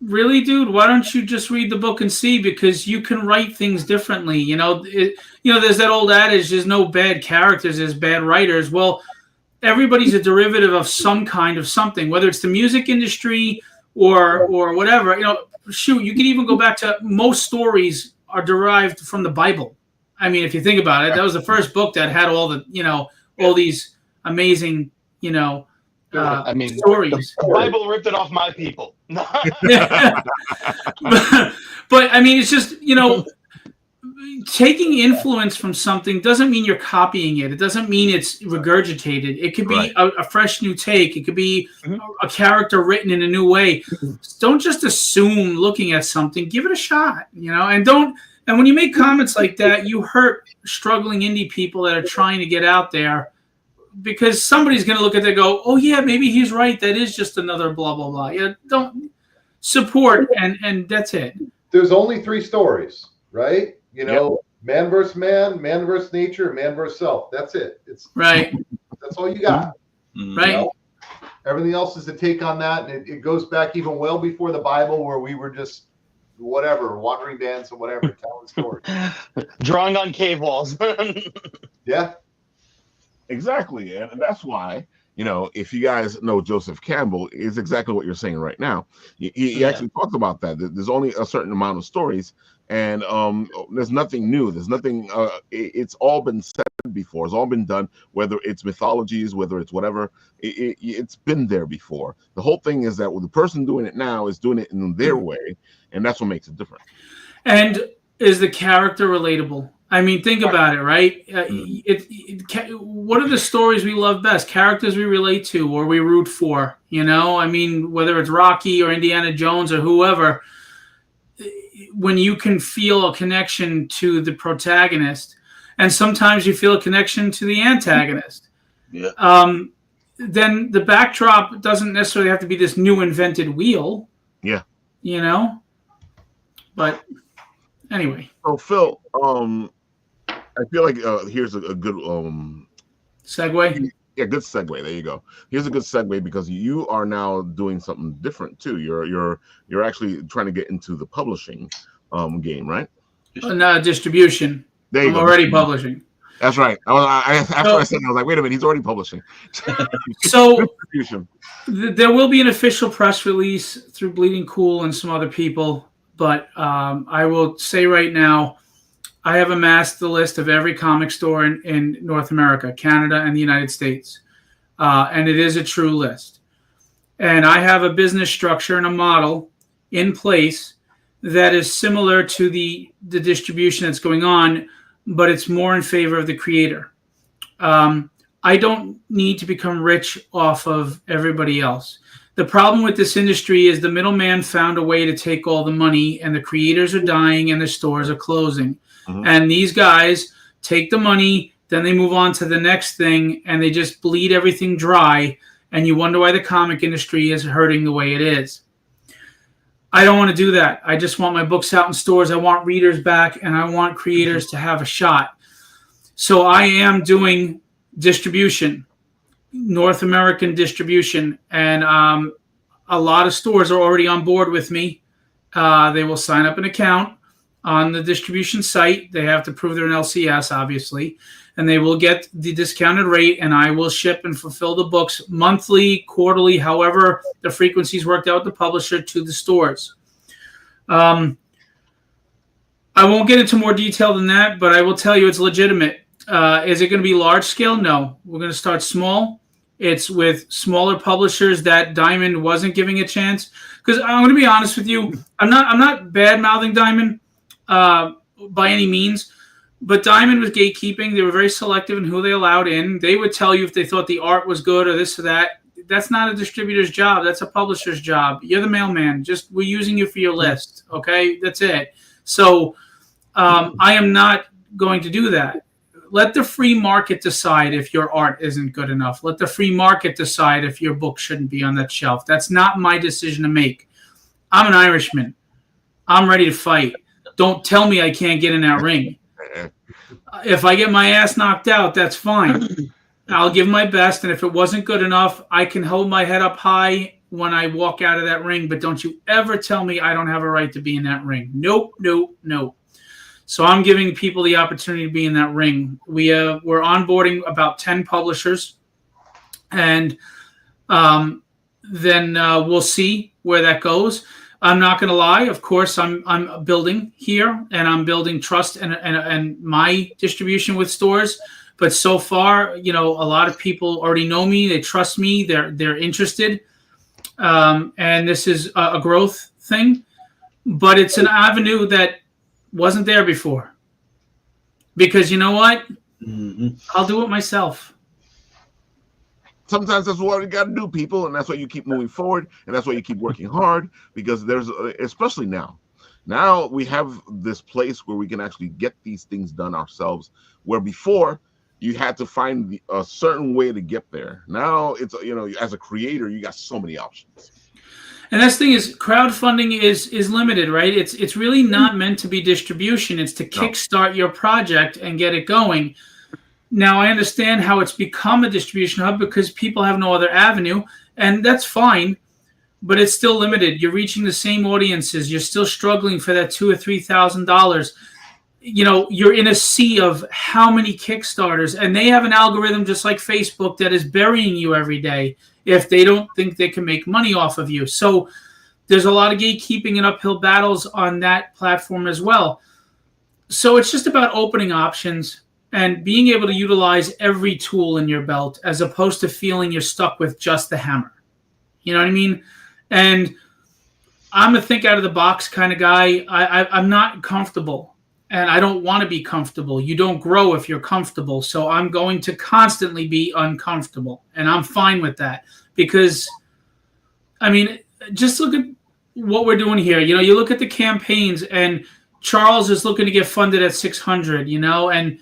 Really, dude? Why don't you just read the book and see? Because you can write things differently. You know, there's that old adage: "There's no bad characters, there's bad writers." Well, everybody's a derivative of some kind of something, whether it's the music industry or whatever. You know, shoot, you can even go back to most stories are derived from the Bible. I mean, if you think about it, that was the first book that had all the all these amazing stories. The Bible ripped it off my people. But I mean, it's just taking influence from something doesn't mean you're copying it. It doesn't mean it's regurgitated. It could be a fresh new take. It could be a character written in a new way. Don't just assume looking at something. Give it a shot, and don't. And when you make comments like that, you hurt struggling indie people that are trying to get out there, because somebody's going to look at that and go, "Oh yeah, maybe he's right. That is just another blah blah blah." Yeah, don't support, and that's it. There's only 3 stories, right? Man versus man, man versus nature, man versus self. That's it. It's right. That's all you got. Right. Everything else is a take on that, and it goes back even well before the Bible, where we were just whatever, wandering bands and whatever, telling stories. Drawing on cave walls. Yeah. Exactly. And that's why, if you guys know Joseph Campbell, is exactly what you're saying right now. He actually talks about that. There's only a certain amount of stories, and there's nothing new. There's nothing, it's all been said before. It's all been done, whether it's mythologies, whether it's whatever. It's been there before. The whole thing is that the person doing it now is doing it in their way, and that's what makes it different. And is the character relatable? I mean, think about it, right? What are the stories we love best? Characters we relate to or we root for, I mean, whether it's Rocky or Indiana Jones or whoever, when you can feel a connection to the protagonist, and sometimes you feel a connection to the antagonist, then the backdrop doesn't necessarily have to be this new invented wheel. Yeah. But anyway. So, Phil, I feel like here's a good segue. Yeah, good segue. There you go. Here's a good segue, because you are now doing something different too. You're actually trying to get into the publishing game, right? No, distribution. There you I'm go. already publishing. That's right. After I said that, I was like, wait a minute, he's already publishing. So there will be an official press release through Bleeding Cool and some other people, but I will say right now, I have amassed the list of every comic store in North America, Canada, and the United States. And it is a true list. And I have a business structure and a model in place that is similar to the distribution that's going on, but it's more in favor of the creator. I don't need to become rich off of everybody else. The problem with this industry is the middleman found a way to take all the money, and the creators are dying and the stores are closing. Mm-hmm. And these guys take the money, then they move on to the next thing, and they just bleed everything dry. And you wonder why the comic industry is hurting the way it is. I don't want to do that. I just want my books out in stores. I want readers back, and I want creators to have a shot. So I am doing distribution, North American distribution, and a lot of stores are already on board with me. They will sign up an account on the distribution site. They have to prove they're an LCS, obviously, and they will get the discounted rate, and I will ship and fulfill the books monthly, quarterly, however the frequencies worked out with the publisher, to the stores. I won't get into more detail than that, but I will tell you it's legitimate. Is it going to be large scale? No. We're going to start small. It's with smaller publishers that Diamond wasn't giving a chance. Because I'm going to be honest with you, I'm not bad-mouthing Diamond by any means, but Diamond was gatekeeping. They were very selective in who they allowed in. They would tell you if they thought the art was good or this or that. That's not a distributor's job. That's a publisher's job. You're the mailman. Just we're using you for your list. Okay, that's it. So I am not going to do that. let the free market decide if your art isn't good enough. Let the free market decide if your book shouldn't be on that shelf. That's not my decision to make. I'm an Irishman. I'm ready to fight. Don't tell me I can't get in that ring. If I get my ass knocked out, that's fine. I'll give my best, and if it wasn't good enough, I can hold my head up high when I walk out of that ring, but don't you ever tell me I don't have a right to be in that ring. Nope. So I'm giving people the opportunity to be in that ring. We're onboarding about 10 publishers, and then we'll see where that goes. I'm not going to lie. Of course, I'm building here, and I'm building trust and my distribution with stores. But so far, a lot of people already know me. They trust me. They're interested, and this is a growth thing. But it's an avenue that wasn't there before. Because you know what? Mm-hmm. I'll do it myself. Sometimes that's what you got to do, people, and that's why you keep moving forward, and that's why you keep working hard, because there's, especially now we have this place where we can actually get these things done ourselves, where before you had to find a certain way to get there. Now it's, as a creator, you got so many options. And that's the thing is, crowdfunding is limited, right? It's really not meant to be distribution. It's to kickstart your project and get it going. Now, I understand how it's become a distribution hub because people have no other avenue, and that's fine, but it's still limited. You're reaching the same audiences. You're still struggling for that $2,000 or $3,000. You're in a sea of how many Kickstarters, and they have an algorithm just like Facebook that is burying you every day if they don't think they can make money off of you. So there's a lot of gatekeeping and uphill battles on that platform as well. So it's just about opening options and being able to utilize every tool in your belt as opposed to feeling you're stuck with just the hammer. You know what I mean? And I'm a think out of the box kind of guy. I'm not comfortable, and I don't want to be comfortable. You don't grow if you're comfortable. So I'm going to constantly be uncomfortable, and I'm fine with that because, just look at what we're doing here. You look at the campaigns, and Charles is looking to get funded at 600, and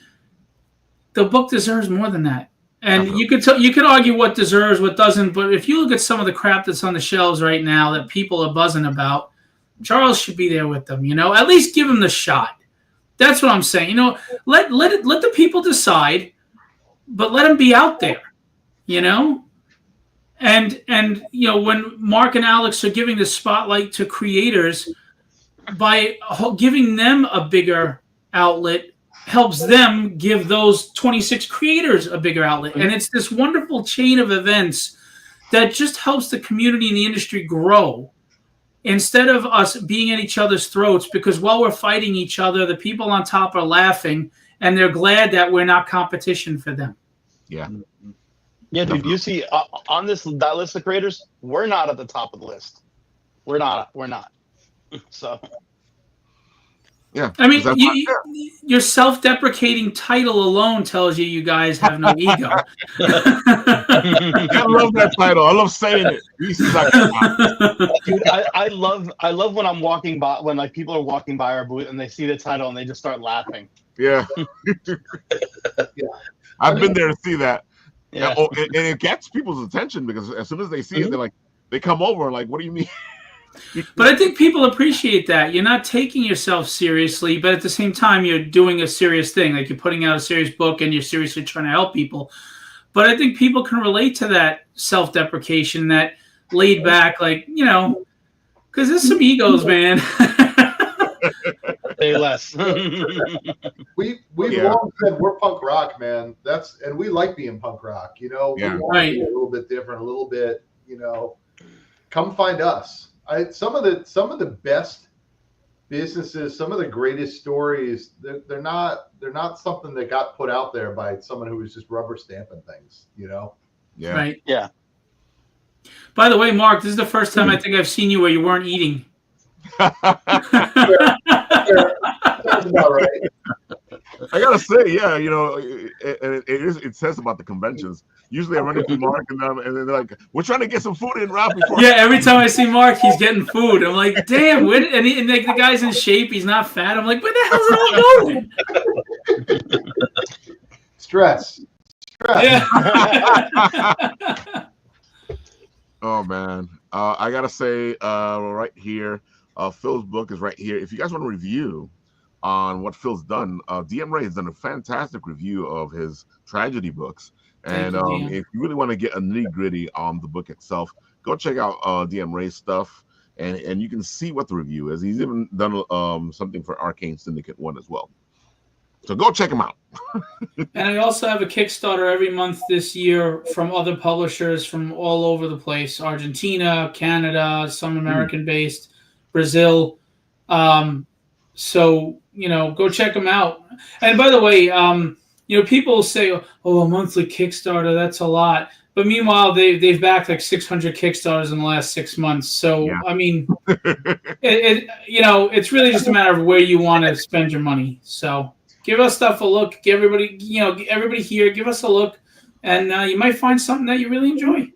the book deserves more than that. And you could argue what deserves, what doesn't. But if you look at some of the crap that's on the shelves right now that people are buzzing about, Charles should be there with them. At least give him the shot. That's what I'm saying. Let the people decide, but let him be out there. And when Mark and Alex are giving the spotlight to creators, by giving them a bigger outlet, helps them give those 26 creators a bigger outlet. And it's this wonderful chain of events that just helps the community and the industry grow instead of us being at each other's throats, because while we're fighting each other, the people on top are laughing and they're glad that we're not competition for them. Yeah. Yeah, dude, you see on that list of creators, we're not at the top of the list. We're not. So yeah, your self-deprecating title alone tells you guys have no ego. I love that title. I love saying it. Dude, I love when I'm walking by, when like people are walking by our booth and they see the title and they just start laughing. Yeah. I've been there to see that. Yeah. And it gets people's attention because as soon as they see it, they come over and like, what do you mean? But I think people appreciate that. You're not taking yourself seriously, but at the same time, you're doing a serious thing. Like you're putting out a serious book and you're seriously trying to help people. But I think people can relate to that self-deprecation, that laid back, like, because there's some egos, man. Say less. We've long said we're punk rock, man. And we like being punk rock. We want to be a little bit different, a little bit. Come find us. Some of the best businesses, some of the greatest stories, they're not something that got put out there by someone who was just rubber stamping things. Yeah. Right. Yeah. By the way, Mark, this is the first time I think I've seen you where you weren't eating. That's about right. I gotta say, yeah, it says about the conventions. Usually I run into Mark and they're like, we're trying to get some food in, Rob. Yeah, every time I see Mark, he's getting food. I'm like, damn, and like the guy's in shape, he's not fat. I'm like, where the hell's it all going? Stress. Yeah. Oh man, I gotta say, right here, Phil's book is right here. If you guys want to review on what Phil's done, DM Ray has done a fantastic review of his tragedy books. And Thank you, DM. if you really want to get a nitty gritty on the book itself, go check out DM Ray's stuff, and you can see what the review is. He's even done something for Arcane Syndicate 1 as well. So go check him out. And I also have a Kickstarter every month this year from other publishers from all over the place: Argentina, Canada, some American-based, Brazil. So, go check them out. And by the way, people say, "Oh, a monthly Kickstarter, that's a lot." But meanwhile, they've backed like 600 Kickstarters in the last 6 months. So, Yeah. I mean, it's really just a matter of where you want to spend your money. So, give us stuff a look. Give everybody here, give us a look, and you might find something that you really enjoy.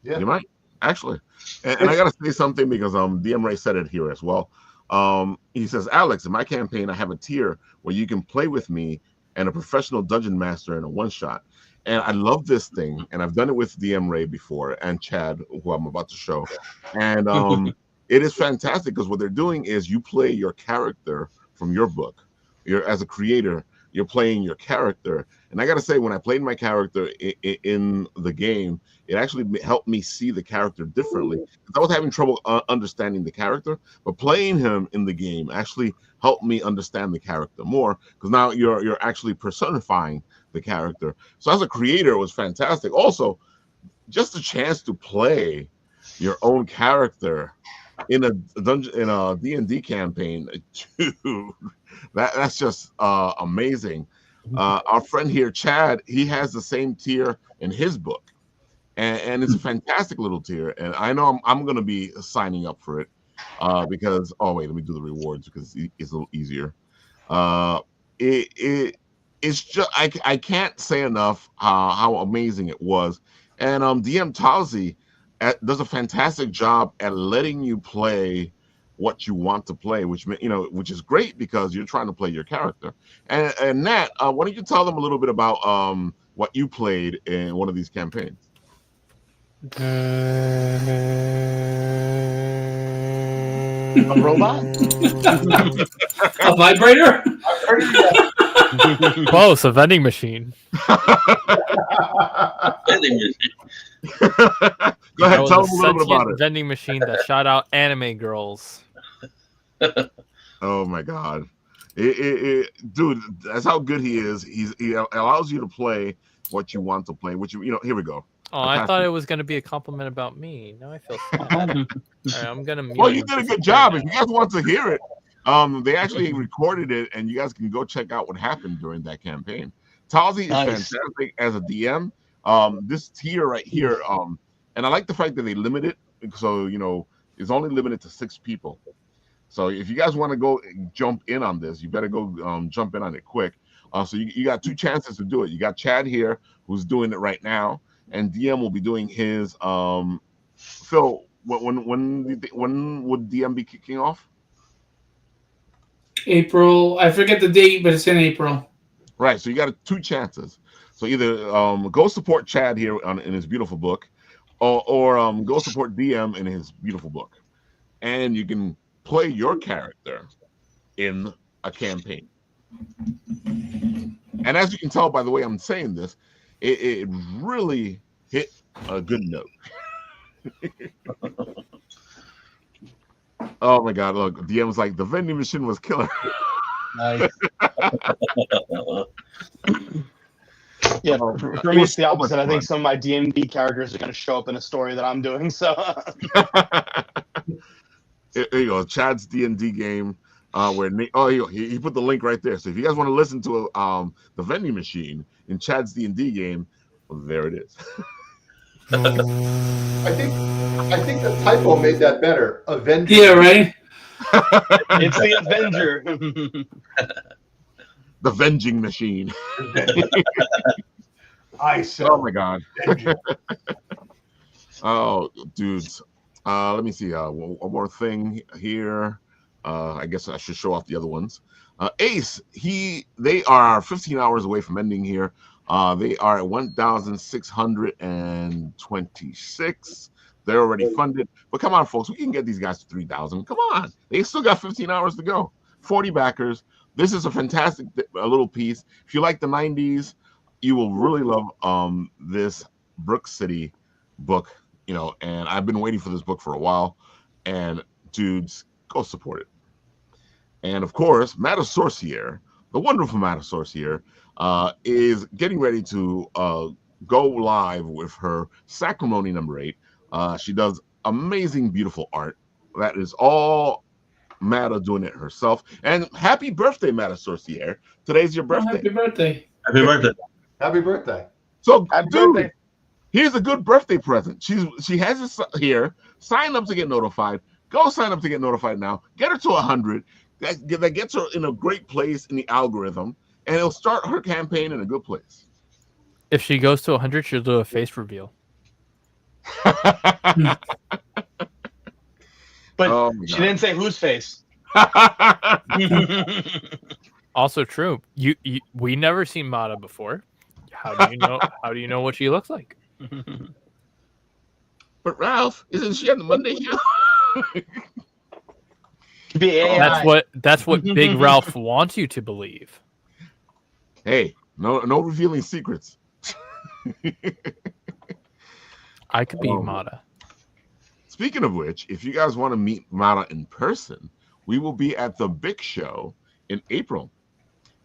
Yeah. You might actually. And I gotta say something because DM Ray said it here as well. He says, Alex, in my campaign, I have a tier where you can play with me and a professional dungeon master in a one-shot. And I love this thing, and I've done it with DM Ray before and Chad, who I'm about to show. And it is fantastic because what they're doing is you play your character from your book. As a creator, you're playing your character. And I got to say, when I played my character in the game, it actually helped me see the character differently. I was having trouble understanding the character, but playing him in the game actually helped me understand the character more, because now you're actually personifying the character. So as a creator, it was fantastic. Also, just a chance to play your own character in a dungeon, in a D&D campaign, dude, that's just amazing. Our friend here, Chad, he has the same tier in his book, and it's a fantastic little tier. And I know I'm going to be signing up for it because let me do the rewards because it's a little easier. It's just I can't say enough how amazing it was. And DM Talzi does a fantastic job at letting you play what you want to play, which is great because you're trying to play your character. And Nat, why don't you tell them a little bit about what you played in one of these campaigns? A robot? A vibrator? Close, a vending machine. Vending machine. Go ahead, That tell was them a little bit about sentient it. vending machine that shot out anime girls. Oh my god, dude, that's how good he is. He allows you to play what you want to play. Here we go. Oh, I thought it was going to be a compliment about me. Now I feel sad. All right, I'm going to. Well, you did a good job. If you guys want to hear it, they actually recorded it, and you guys can go check out what happened during that campaign. Talzi is fantastic as a DM. This tier right here, and I like the fact that they limit it, so it's only limited to 6 people. So if you guys want to go jump in on this, you better go jump in on it quick. So you got 2 chances to do it. You got Chad here, who's doing it right now, and DM will be doing his. Phil, when would DM be kicking off? April. I forget the date, but it's in April. Right. So you got 2 chances. So either go support Chad here in his beautiful book, or go support DM in his beautiful book, and you can play your character in a campaign. And as you can tell by the way I'm saying this, it really hit a good note. Oh my god, look, DM was like, the vending machine was killer. Nice. Yeah, for me, it's the opposite. I think some of my D&D characters are going to show up in a story that I'm doing. So there you go, Chad's D&D game. Where he put the link right there. So if you guys want to listen to the vending machine in Chad's D&D game, well, there it is. I think the typo made that better. Avenger. Yeah, right. it's the Avenger. The vending machine. I said. Oh my god. Oh, dudes. Let me see. One more thing here. I guess I should show off the other ones. Ace, they are 15 hours away from ending here. They are at 1,626. They're already funded. But come on, folks, we can get these guys to 3,000. Come on. They still got 15 hours to go. 40 backers. This is a fantastic little piece. If you like the 90s, you will really love this Brook City book, you know, and I've been waiting for this book for a while. And dudes, go support it. And of course, Mata Sorcier, the wonderful Mata Sorcier, is getting ready to go live with her Sacrimony #8. She does amazing, beautiful art. That is all Mata doing it herself. And happy birthday, Mata Sorcier. Today's your birthday. Happy birthday. Happy birthday. Happy birthday. So, Happy dude, birthday. here's a good birthday present. She has it here. Sign up to get notified. Go sign up to get notified now. Get her to 100. That gets her in a great place in the algorithm, and it'll start her campaign in a good place. If she goes to 100, she'll do a face reveal. But Oh my she God. didn't say whose face. Also true. We never seen Mata before. How do you know? How do you know what she looks like? But Ralph, isn't she on the Monday show? Could be AI. That's what Big Ralph wants you to believe. Hey, no revealing secrets. I could be Oh. Mata. Speaking of which, if you guys want to meet Mata in person, we will be at the Big Show in April.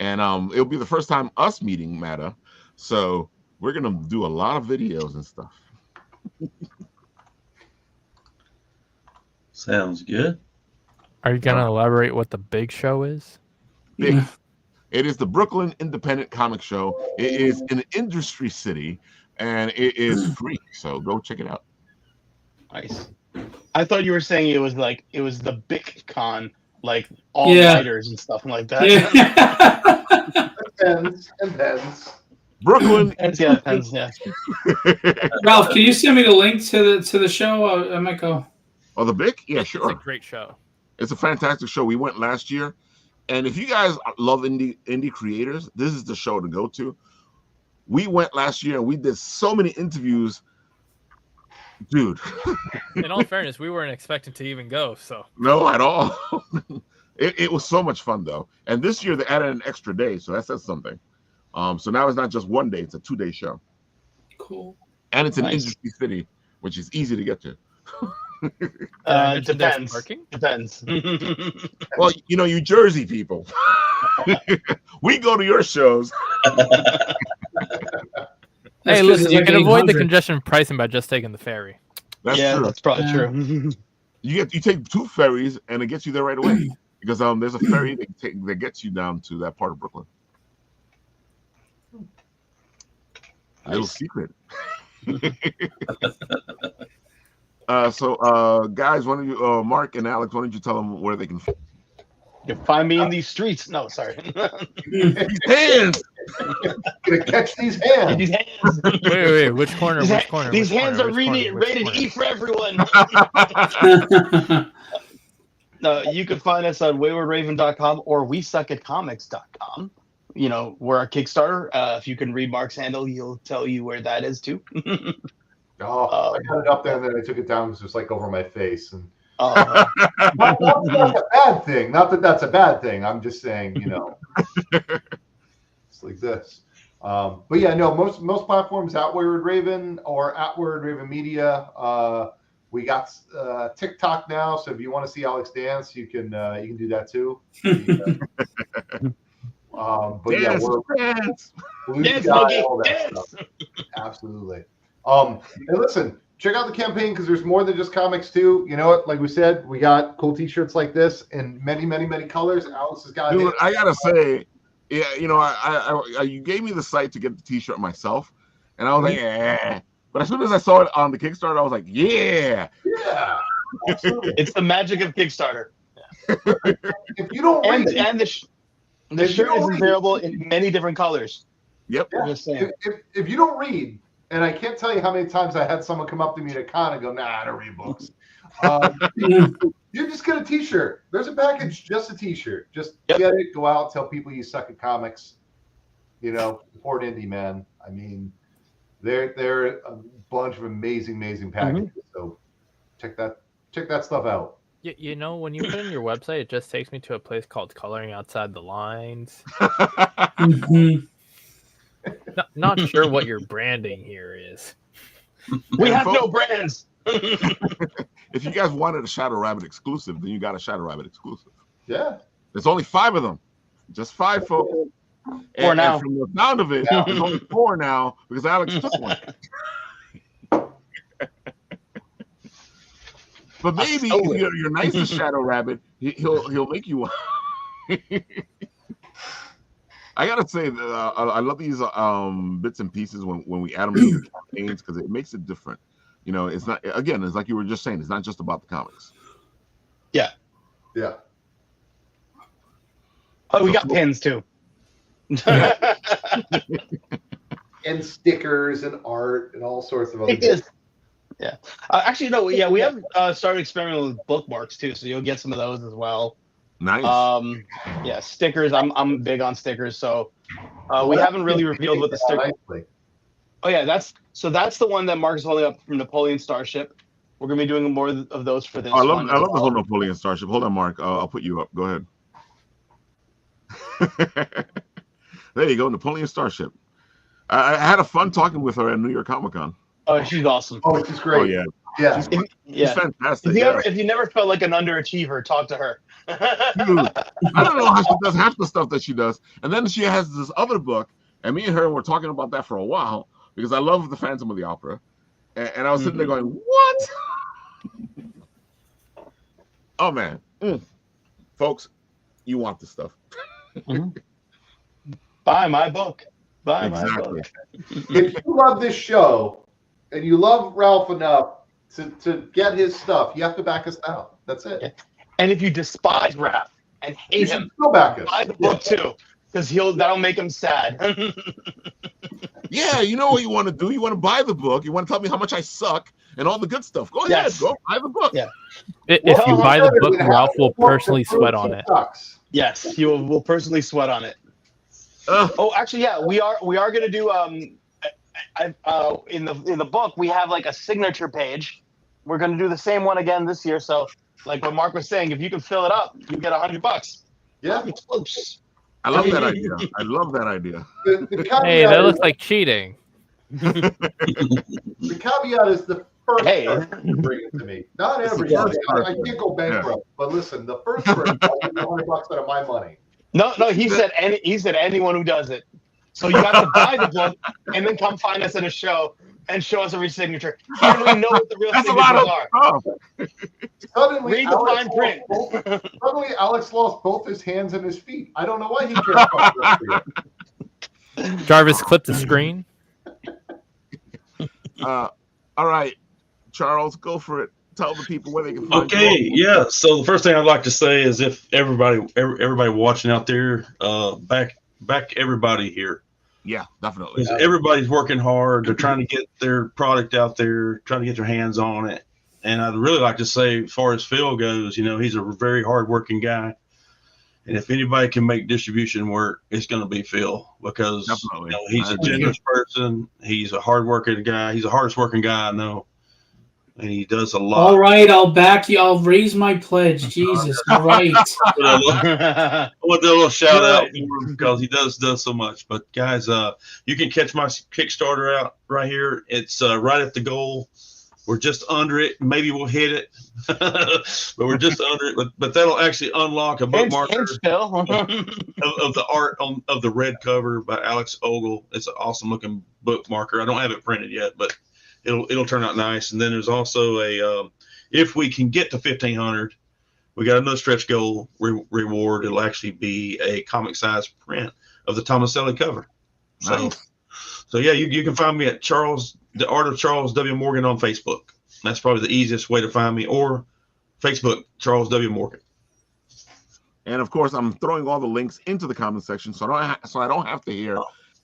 And it'll be the first time us meeting Mata. So we're going to do a lot of videos and stuff. Sounds good. Are you gonna elaborate what the Big Show is? Big. It is the Brooklyn Independent Comic Show. It is an industry city, and it is free. So go check it out. Nice. I thought you were saying it was the Big Con, like all Yeah. nighters and stuff like that. Yeah. Depends. Brooklyn. Depends, yeah. Ralph, can you send me the link to the show? I might go. Oh, the Big? Yeah, It's sure. a great show. It's a fantastic show. We went last year, and if you guys love indie creators, this is the show to go to. We went last year, and we did so many interviews, dude. In all fairness, we weren't expecting to even go. So No, at all. It was so much fun though, and this year they added an extra day, so that says something. So now it's not just one day; it's a 2-day show, Cool. and it's an Nice. industry city, which is easy to get to. Did I mention there's Depends. parking? Depends. Well, you know, you Jersey people, we go to your shows. Hey, 'cause listen, it's you like can avoid the 800. congestion pricing by just taking the ferry. That's yeah, true. that's probably Yeah. true. You take 2 ferries, and it gets you there right away because there's a ferry that gets you down to that part of Brooklyn. Little Nice. secret. So guys, why don't you, Mark and Alex, why don't you tell them where they can find You can find me in these streets. No, sorry. these hands? Gonna catch these hands. These hands. Wait, which corner? These, Which ha- corner? these which hands corner, are which rated, corner, which rated corner? E for everyone. No, you can find us on WaywardRaven.com or WeSuckAtComics.com. You know, we're our Kickstarter. If you can read Mark's handle, he'll tell you where that is too. Oh, I got it up there and then I took it down because it was like over my face. And Uh, not that that's a bad thing. Not that that's a bad thing. I'm just saying, you know, it's like this. But yeah, no, most platforms at Wayward Raven or at Wayward Raven Media. We got TikTok now, so if you want to see Alex dance, you can do that too. But yeah, Dance. we've Dance, got Boogie, all that dance. stuff. Absolutely. And listen, check out the campaign because there's more than just comics too. You know what? Like we said, we got cool T-shirts like this in many, many, many colors. Alex has got Dude, it. I gotta say, yeah, you know, I you gave me the site to get the T-shirt myself, and I was like, yeah. But as soon as I saw it on the Kickstarter, I was like, yeah. Yeah, absolutely. it's the magic of Kickstarter. If you don't read, And the If you shirt don't is read- available in many different colors. Yep. yeah, I'm just saying. if you don't read, and I can't tell you how many times I had someone come up to me at a con and go, "Nah, I don't read books." You just get a T-shirt. There's a package, just a T-shirt. Just Yep. get it, go out, tell people you suck at comics. You know, support indie, man. I mean, they're a bunch of amazing packages. So check that stuff out. You know, when you put in your website, it just takes me to a place called Coloring Outside the Lines. Not sure what your branding here is. We have no brands. If you guys wanted a Shadow Rabbit exclusive, then you got a Shadow Rabbit exclusive. Yeah. There's only 5 of them. Just 5, folks. Four now. And from the sound of it, there's only 4 now because Alex took one. But maybe if you're nice to Shadow Rabbit, he'll make you one. I gotta say, I love these bits and pieces when we add them to the campaigns because it makes it different. You know, it's not, again, it's like you were just saying, it's not just about the comics. Yeah. Yeah. Oh, we got pins too. And stickers and art and all sorts of other things. Yeah. Actually, no. Yeah, we have started experimenting with bookmarks too, so you'll get some of those as well. Nice. Yeah, stickers. I'm big on stickers, so we haven't really revealed what the sticker. Oh yeah, that's the one that Mark is holding up from Napoleon Starship. We're gonna be doing more of those for this. I love the whole Napoleon Starship. Hold on, Mark. I'll put you up. Go ahead. There you go, Napoleon Starship. I had a fun talking with her at New York Comic Con. Oh, she's awesome. Oh, she's great. Oh yeah, yeah. She's fantastic. If you never felt like an underachiever, talk to her. Dude, I don't know how she does half the stuff that she does, and then she has this other book, and me and her were talking about that for a while because I love the Phantom of the Opera, and I was sitting there going, "What?" Oh man, folks, you want this stuff? Buy my book. Buy Exactly. my book. If you love this show and you love Ralph enough to get his stuff, you have to back us down. That's it. Yeah. And if you despise Raph and hate him, go back us. buy the book too, because that'll make him sad. Yeah, you know what you want to do? You want to buy the book. You want to tell me how much I suck and all the good stuff. Go ahead, go buy the book. Yeah. If you buy the book, Ralph will personally sweat on it. Yes, he will personally sweat on it. Oh, actually, yeah, we are gonna do in the book we have like a signature page. We're gonna do the same one again this year. So, like what Mark was saying, if you can fill it up, you get $100. Yeah, close. I love that idea. I love that idea. Hey, that looks like cheating. The caveat is the first person you bring it to me. Not everybody. I can't go bankrupt. But listen, the first person, I'll give you $100 out of my money. No, he said anyone who does it. So you have to buy the book and then come find us at a show and show us every signature. You don't even know what the real signatures are. Suddenly, read the fine print. Suddenly, Alex lost both his hands and his feet. I don't know why he cares about this. Jarvis, clip the screen. All right, Charles, go for it. Tell the people where they can find you. Okay, yeah. So the first thing I'd like to say is if everybody watching out there, back everybody here. Yeah, definitely. Everybody's working hard. They're trying to get their product out there, trying to get their hands on it. And I'd really like to say, as far as Phil goes, he's a very hardworking guy. And if anybody can make distribution work, it's going to be Phil because he's a generous person. He's a hardworking guy. He's the hardest working guy I know. And he does a lot. All right, I'll back you. I'll raise my pledge. Jesus, all right. I want a little shout out because he does so much. But guys, you can catch my Kickstarter out right here. It's right at the goal. We're just under it. Maybe we'll hit it, but we're just under it. But that'll actually unlock a bookmarker of the art of the red cover by Alex Ogle. It's an awesome looking bookmarker. I don't have it printed yet, but it'll turn out nice. And then there's also if we can get to 1,500, we got another stretch goal reward. It'll actually be a comic size print of the Tomaselli cover. So yeah, you can find me at The Art of Charles W. Morgan on Facebook. That's probably the easiest way to find me, or Facebook, Charles W. Morgan. And of course, I'm throwing all the links into the comment section, so I don't have to hear.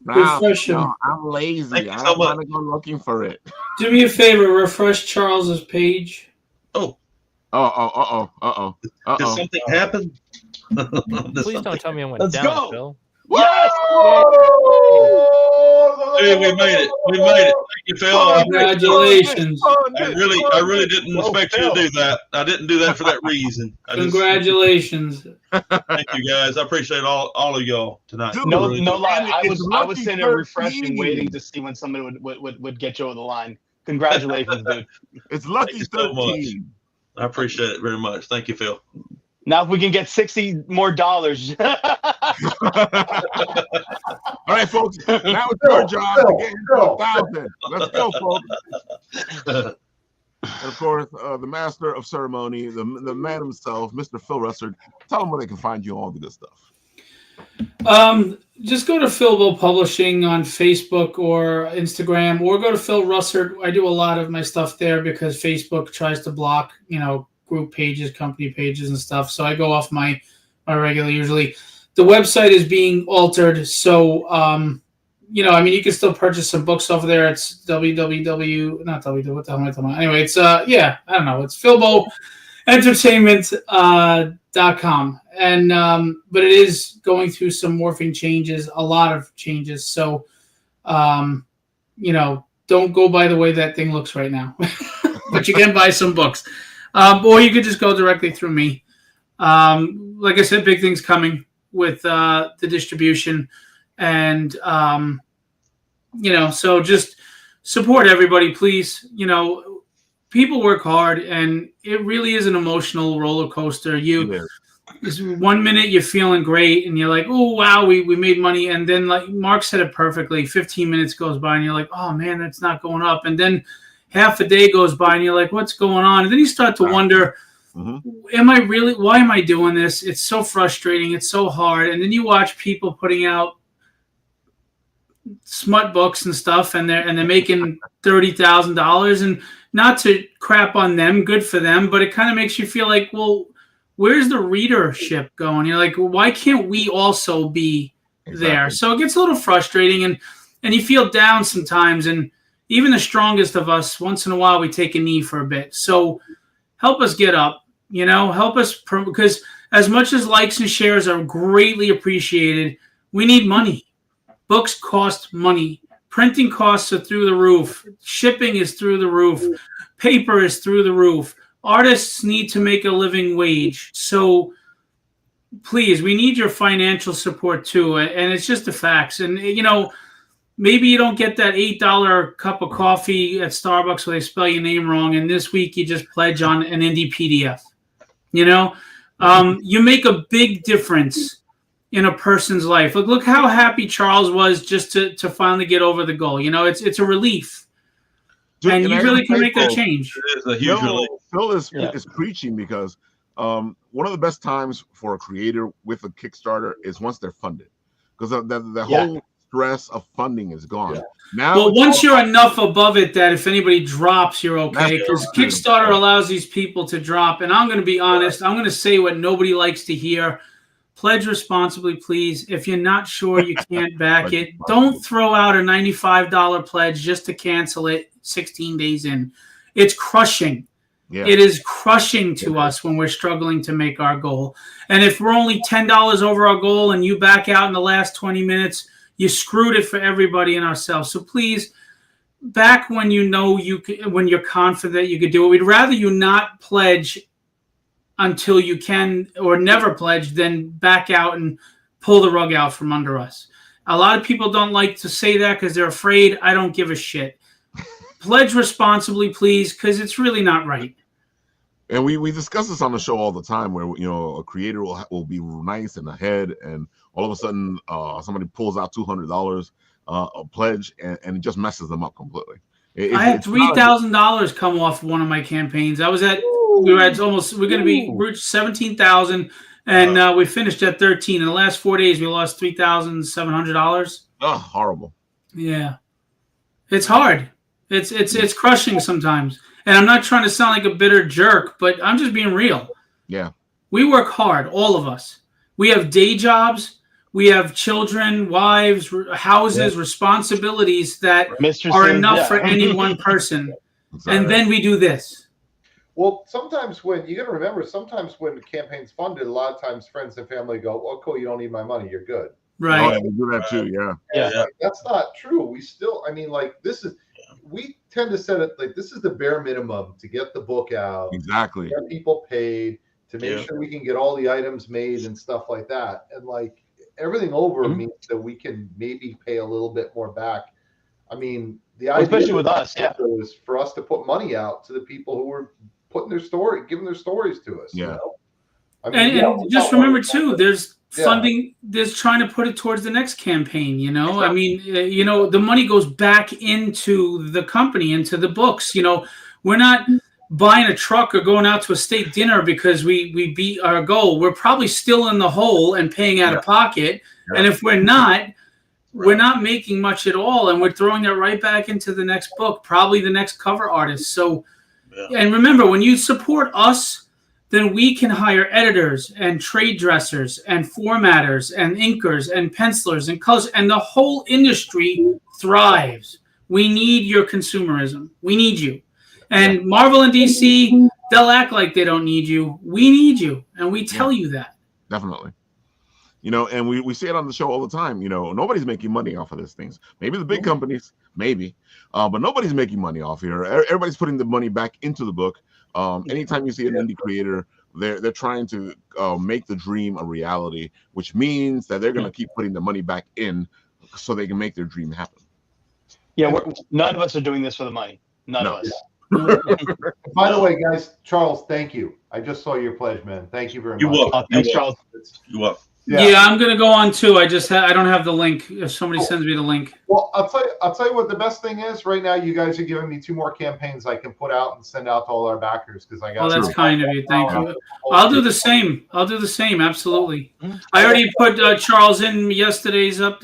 Refresh him. I'm lazy. I don't want to go looking for it. Do me a favor, refresh Charles's page. Did something happen? Please don't tell me I went down, go. Phil. Yes! Dude, we made it. We made it. Thank you, Phil. Congratulations. I really didn't expect you to do that. I didn't do that for that reason. Congratulations. Thank you, guys. I appreciate all of y'all tonight. Dude, No, Really no do. lie. I It's was lucky sitting there refreshing, 13. waiting to see when somebody would get you over the line. Congratulations, dude. It's lucky Thank you so 13. I appreciate it very much. Thank you, Phil. Now, if we can get $60 more. All right, folks. Now it's your job to get into 1,000. Let's go, folks. And of course, the master of ceremony, the man himself, Mr. Phil Russert. Tell them where they can find you, all the good stuff. Just go to Philbo Publishing on Facebook or Instagram, or go to Phil Russert. I do a lot of my stuff there because Facebook tries to block, group pages, company pages, and stuff. So I go off my regular usually. The website is being altered, so you can still purchase some books over there. It's www. Not www. What the hell am I talking about? Anyway, it's I don't know. It's PhilboEntertainment.com, and but it is going through some morphing changes, a lot of changes. So, don't go by the way that thing looks right now, but you can buy some books, or you could just go directly through me. Like I said, big things coming with the distribution, and so just support everybody, please. People work hard, and it really is an emotional roller coaster. This 1 minute you're feeling great, and you're like, oh wow, we made money, and then like Mark said it perfectly, 15 minutes goes by and you're like, oh man, that's not going up, and then half a day goes by and you're like, what's going on? And then you start to wonder, why am I doing this? It's so frustrating, it's so hard. And then you watch people putting out smut books and stuff, and they're making $30,000, and not to crap on them, good for them, but it kind of makes you feel like, well, where's the readership going? You're like, well, why can't we also be there? So it gets a little frustrating, and you feel down sometimes, and even the strongest of us, once in a while, we take a knee for a bit. So help us get up, help us, because as much as likes and shares are greatly appreciated, we need money. Books cost money. Printing costs are through the roof. Shipping is through the roof. Paper is through the roof. Artists need to make a living wage. So please, we need your financial support too. And it's just the facts. And, maybe you don't get that $8 cup of coffee at Starbucks where they spell your name wrong, and this week you just pledge on an indie PDF. You make a big difference in a person's life. Look how happy Charles was just to finally get over the goal. It's a relief. Dude, and you really can make that change. It is a huge relief. Phil is preaching, because one of the best times for a creator with a Kickstarter is once they're funded, because the whole stress of funding is gone. Yeah. Now, once you're enough above it that if anybody drops, you're okay, because Kickstarter allows these people to drop. And I'm going to be honest, I'm going to say what nobody likes to hear. Pledge responsibly, please. If you're not sure you can't back it, don't throw out a $95 pledge just to cancel it 16 days in. It's crushing. Yeah. It is crushing to us when we're struggling to make our goal. And if we're only $10 over our goal and you back out in the last 20 minutes, you screwed it for everybody and ourselves. So please, back when when you're confident you could do it. We'd rather you not pledge until you can, or never pledge, than back out and pull the rug out from under us. A lot of people don't like to say that because they're afraid. I don't give a shit. Pledge responsibly, please, because it's really not right. And we discuss this on the show all the time, where a creator will be nice and ahead, and all of a sudden somebody pulls out $200 a pledge, and it just messes them up completely. I had $3,000 come off one of my campaigns. I was at we're going to be reached 17,000, and we finished at 13. In the last 4 days, we lost $3,700. Oh, horrible. Yeah, it's hard. It's crushing sometimes. And I'm not trying to sound like a bitter jerk, but I'm just being real. Yeah. We work hard, all of us. We have day jobs. We have children, wives, houses, responsibilities that are enough for any one person. And then we do this. Well, sometimes when you got to remember, sometimes when the campaign's funded, a lot of times friends and family go, "Oh, cool, you don't need my money, you're good." Right. Oh, yeah, they do that too. Yeah. Yeah. Like, that's not true. We still, I mean, like we tend to set it like this is the bare minimum to get the book out, Exactly. get people paid, to make sure we can get all the items made and stuff like that. And like everything over means that we can maybe pay a little bit more back. I mean, the idea, especially with us, is for us to put money out to the people who were putting their story, giving their stories to us. Yeah. You know? I mean, And just remember too, there's funding. There's trying to put it towards the next campaign. You know, I mean, you know, the money goes back into the company, into the books. You know, we're not buying a truck or going out to a state dinner because we beat our goal. We're probably still in the hole and paying out of pocket. And if we're not making much at all, and we're throwing it right back into the next book, probably the next cover artist. So, and remember, when you support us, then we can hire editors and trade dressers and formatters and inkers and pencilers and colors, and the whole industry thrives. We need your consumerism. We need you. And Marvel and DC, they'll act like they don't need you. We need you, and we tell you that. Definitely. You know, and we say it on the show all the time. You know, nobody's making money off of these things. Maybe the big companies, maybe, but nobody's making money off here. Everybody's putting the money back into the book. Anytime you see an indie creator, they're trying to make the dream a reality, which means that they're going to keep putting the money back in so they can make their dream happen. Yeah, none of us are doing this for the money. None of us. By the way, guys, Charles, thank you. I just saw your pledge, man. Thank you very much. You're welcome. Thanks, Charles. You're welcome. Yeah, I'm gonna go on too. I don't have the link. If somebody sends me the link. Well, I'll tell you what the best thing is right now. You guys are giving me 2 more campaigns I can put out and send out to all our backers because I got. Oh, that's kind of you. Thank you. I'll do the same. Absolutely. I already put Charles in yesterday's today's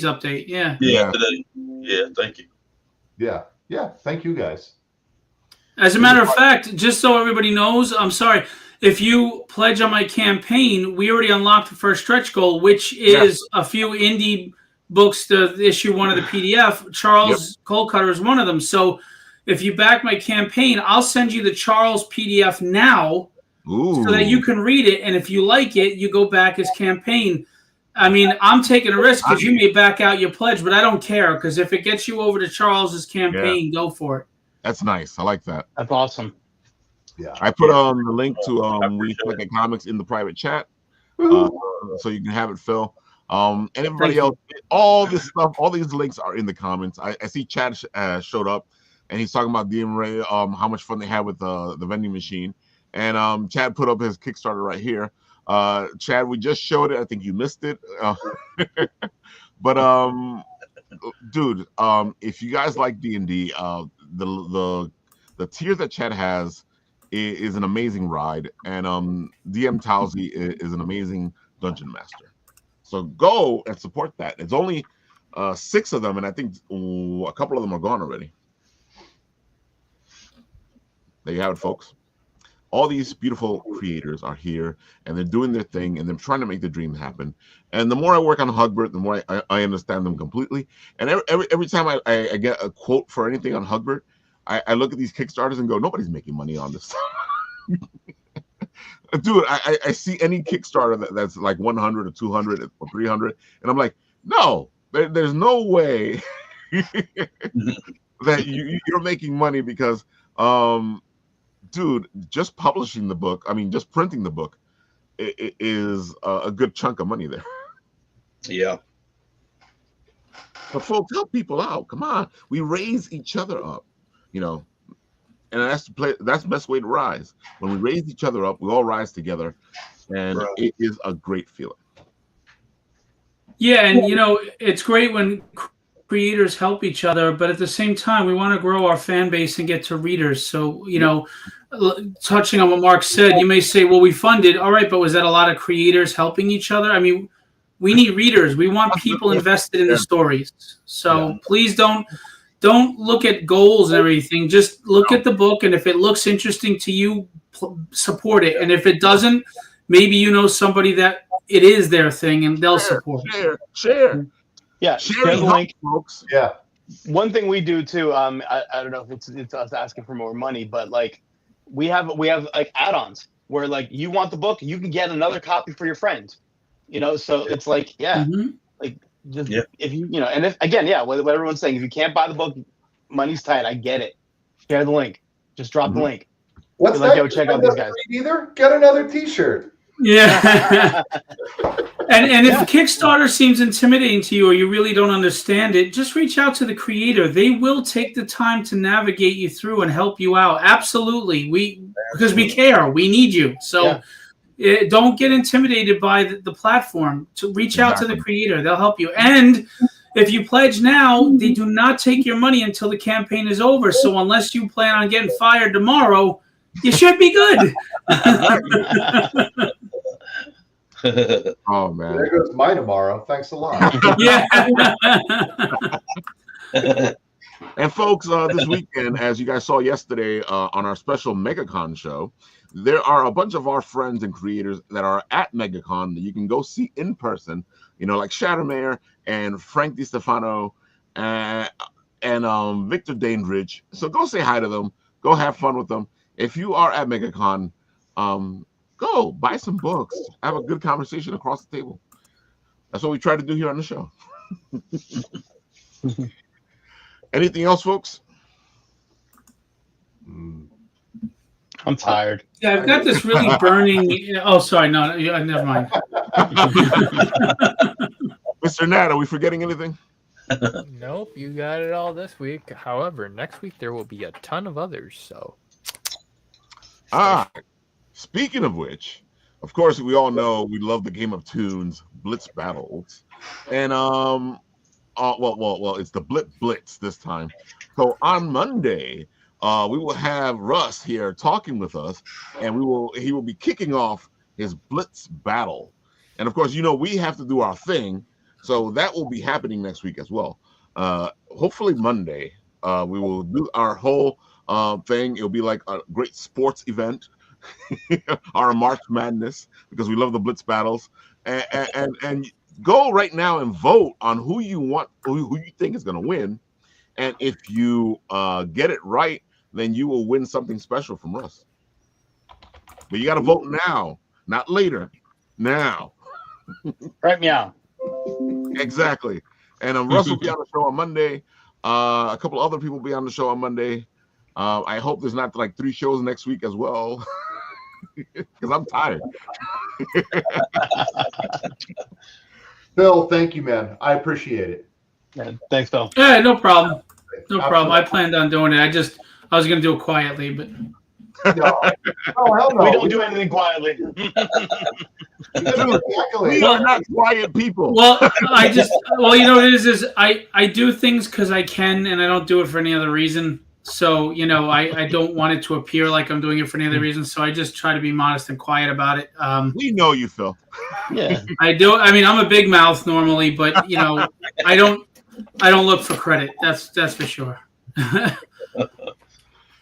update. Yeah. Yeah. Today. Yeah. Thank you. Yeah. Thank you, guys. As a matter of fact, just so everybody knows, I'm sorry. If you pledge on my campaign, we already unlocked the first stretch goal, which is a few indie books to issue one of the PDF. Charles Cold Cutter is one of them. So if you back my campaign, I'll send you the Charles PDF now so that you can read it. And if you like it, you go back his campaign. I mean, I'm taking a risk because you may back out your pledge, but I don't care because if it gets you over to Charles's campaign, go for it. That's nice. I like that. That's awesome. Yeah, I put the link to We Click at Comics in the private chat, so you can have it, Phil. And everybody else, all this stuff, all these links are in the comments. I see Chad showed up, and he's talking about DMRA, how much fun they had with the vending machine. And Chad put up his Kickstarter right here. Chad, we just showed it. I think you missed it, but dude, if you guys like D&D, the tier that Chad has is an amazing ride, and DM Towsy is an amazing dungeon master. So go and support that. It's only 6 of them, and I think a couple of them are gone already. There you have it, folks. All these beautiful creators are here, and they're doing their thing, and they're trying to make the dream happen. And the more I work on Hugbert, the more I understand them completely. And every time I get a quote for anything on Hugbert, I look at these Kickstarters and go, nobody's making money on this. Dude, I see any Kickstarter that's like 100 or 200 or 300, and I'm like, no, there's no way that you're making money because, dude, just publishing the book, I mean, just printing the book, it is a good chunk of money there. Yeah. But folks, help people out. Come on, we raise each other up. You know, and that's the best way to rise. When we raise each other up, we all rise together, and it is a great feeling. Yeah, and you know, it's great when creators help each other, but at the same time, we want to grow our fan base and get to readers. So, you know, touching on what Mark said, you may say, well, we funded, all right, but was that a lot of creators helping each other? I mean, we need readers. We want people invested in the stories. So please don't look at goals and everything. Just look at the book, and if it looks interesting to you, support it. And if it doesn't, maybe you know somebody that it is their thing, and they'll support it. Share. Yeah, share the link, folks. Yeah. One thing we do too. I don't know if it's us asking for more money, but like we have like add-ons where like you want the book, you can get another copy for your friend. You know, so it's like, yeah, Mhm. like just Yeah. if you know, and if again, yeah, what everyone's saying, if you can't buy the book, money's tight. I get it. Share the link. Just drop the link. What's Be like, that? yo, check out these guys. Either get another T-shirt. Yeah. and if Kickstarter seems intimidating to you or you really don't understand it, just reach out to the creator. They will take the time to navigate you through and help you out. Absolutely. Because we care. We need you. So don't get intimidated by the platform. To reach out to the creator. They'll help you. And if you pledge now, they do not take your money until the campaign is over. So unless you plan on getting fired tomorrow, you should be good. Oh man, there goes my tomorrow. Thanks a lot. Yeah. And folks, this weekend, as you guys saw yesterday on our special MegaCon show, there are a bunch of our friends and creators that are at MegaCon that you can go see in person. You know, like Shattermayer and Frank DiStefano and Victor Dandridge. So go say hi to them. Go have fun with them. If you are at MegaCon, go buy some books. Have a good conversation across the table. That's what we try to do here on the show. Anything else, folks? I'm tired. Yeah, I've got this really burning. Oh, sorry. No, never mind. Mr. Nat, are we forgetting anything? Nope, you got it all this week. However, next week there will be a ton of others. So, speaking of which, of course, we all know we love the Game of Tunes Blitz battles, and well, it's the Blitz this time. So on Monday, we will have Russ here talking with us, and he will be kicking off his Blitz battle. And of course, you know, we have to do our thing, so that will be happening next week as well. Hopefully Monday, we will do our whole thing. It'll be like a great sports event, our March Madness, because we love the Blitz battles. And go right now and vote on who you want, who you think is going to win. And if you get it right, then you will win something special from Russ. But you got to vote now, not later. Now. Right, meow. Exactly. And Russ will be on the show on Monday. A couple other people will be on the show on Monday. I hope there's not like 3 shows next week as well, because I'm tired. Phil, thank you, man. I appreciate it. Yeah, thanks, Phil. Yeah, no problem. No problem. I planned on doing it. I was going to do it quietly, but No. Oh, hell no. We don't do anything quietly. We are not quiet people. well, you know what it is I do things because I can, and I don't do it for any other reason. So, you know, I don't want it to appear like I'm doing it for any other reason. So I just try to be modest and quiet about it. We know you, Phil. Yeah. I do. I mean, I'm a big mouth normally, but you know, I don't look for credit. That's for sure.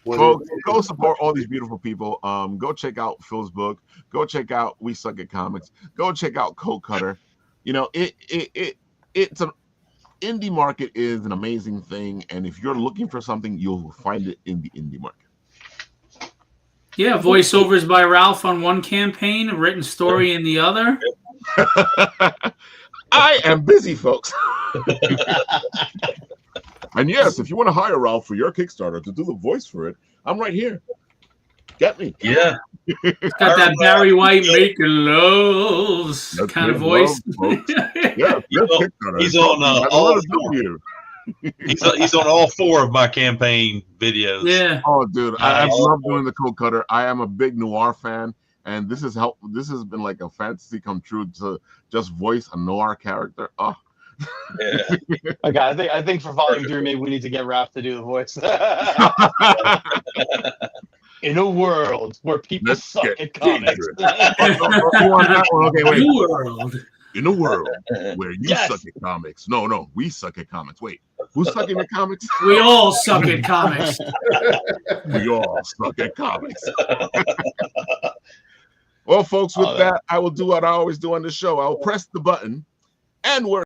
Folks, go support all these beautiful people. Go check out Phil's book. Go check out We Suck at Comics. Go check out Kutter. You know, it's an indie market is an amazing thing, and if you're looking for something, you'll find it in the indie market. Yeah, voiceovers by Ralph on one campaign, a written story in the other. I am busy, folks. And yes, if you want to hire Ralph for your Kickstarter to do the voice for it, I'm right here. Get me. Yeah. It's got that Barry White making loves That's kind of good voice. love, yeah, He's on all 4. He's on all 4 of my campaign videos. Yeah. Oh, dude, I love doing the Kutter. I am a big noir fan, and this has been like a fantasy come true to just voice a noir character. Oh. Yeah. Okay, I think for volume 3, maybe we need to get Ralph to do the voice. In a world where people suck at comics. Okay, wait. World. In a world where you suck at comics. No, we suck at comics. Wait, who's sucking at comics? We all suck at comics. We all suck at comics. Well, folks, with that, I will do what I always do on the show. I will press the button, and we're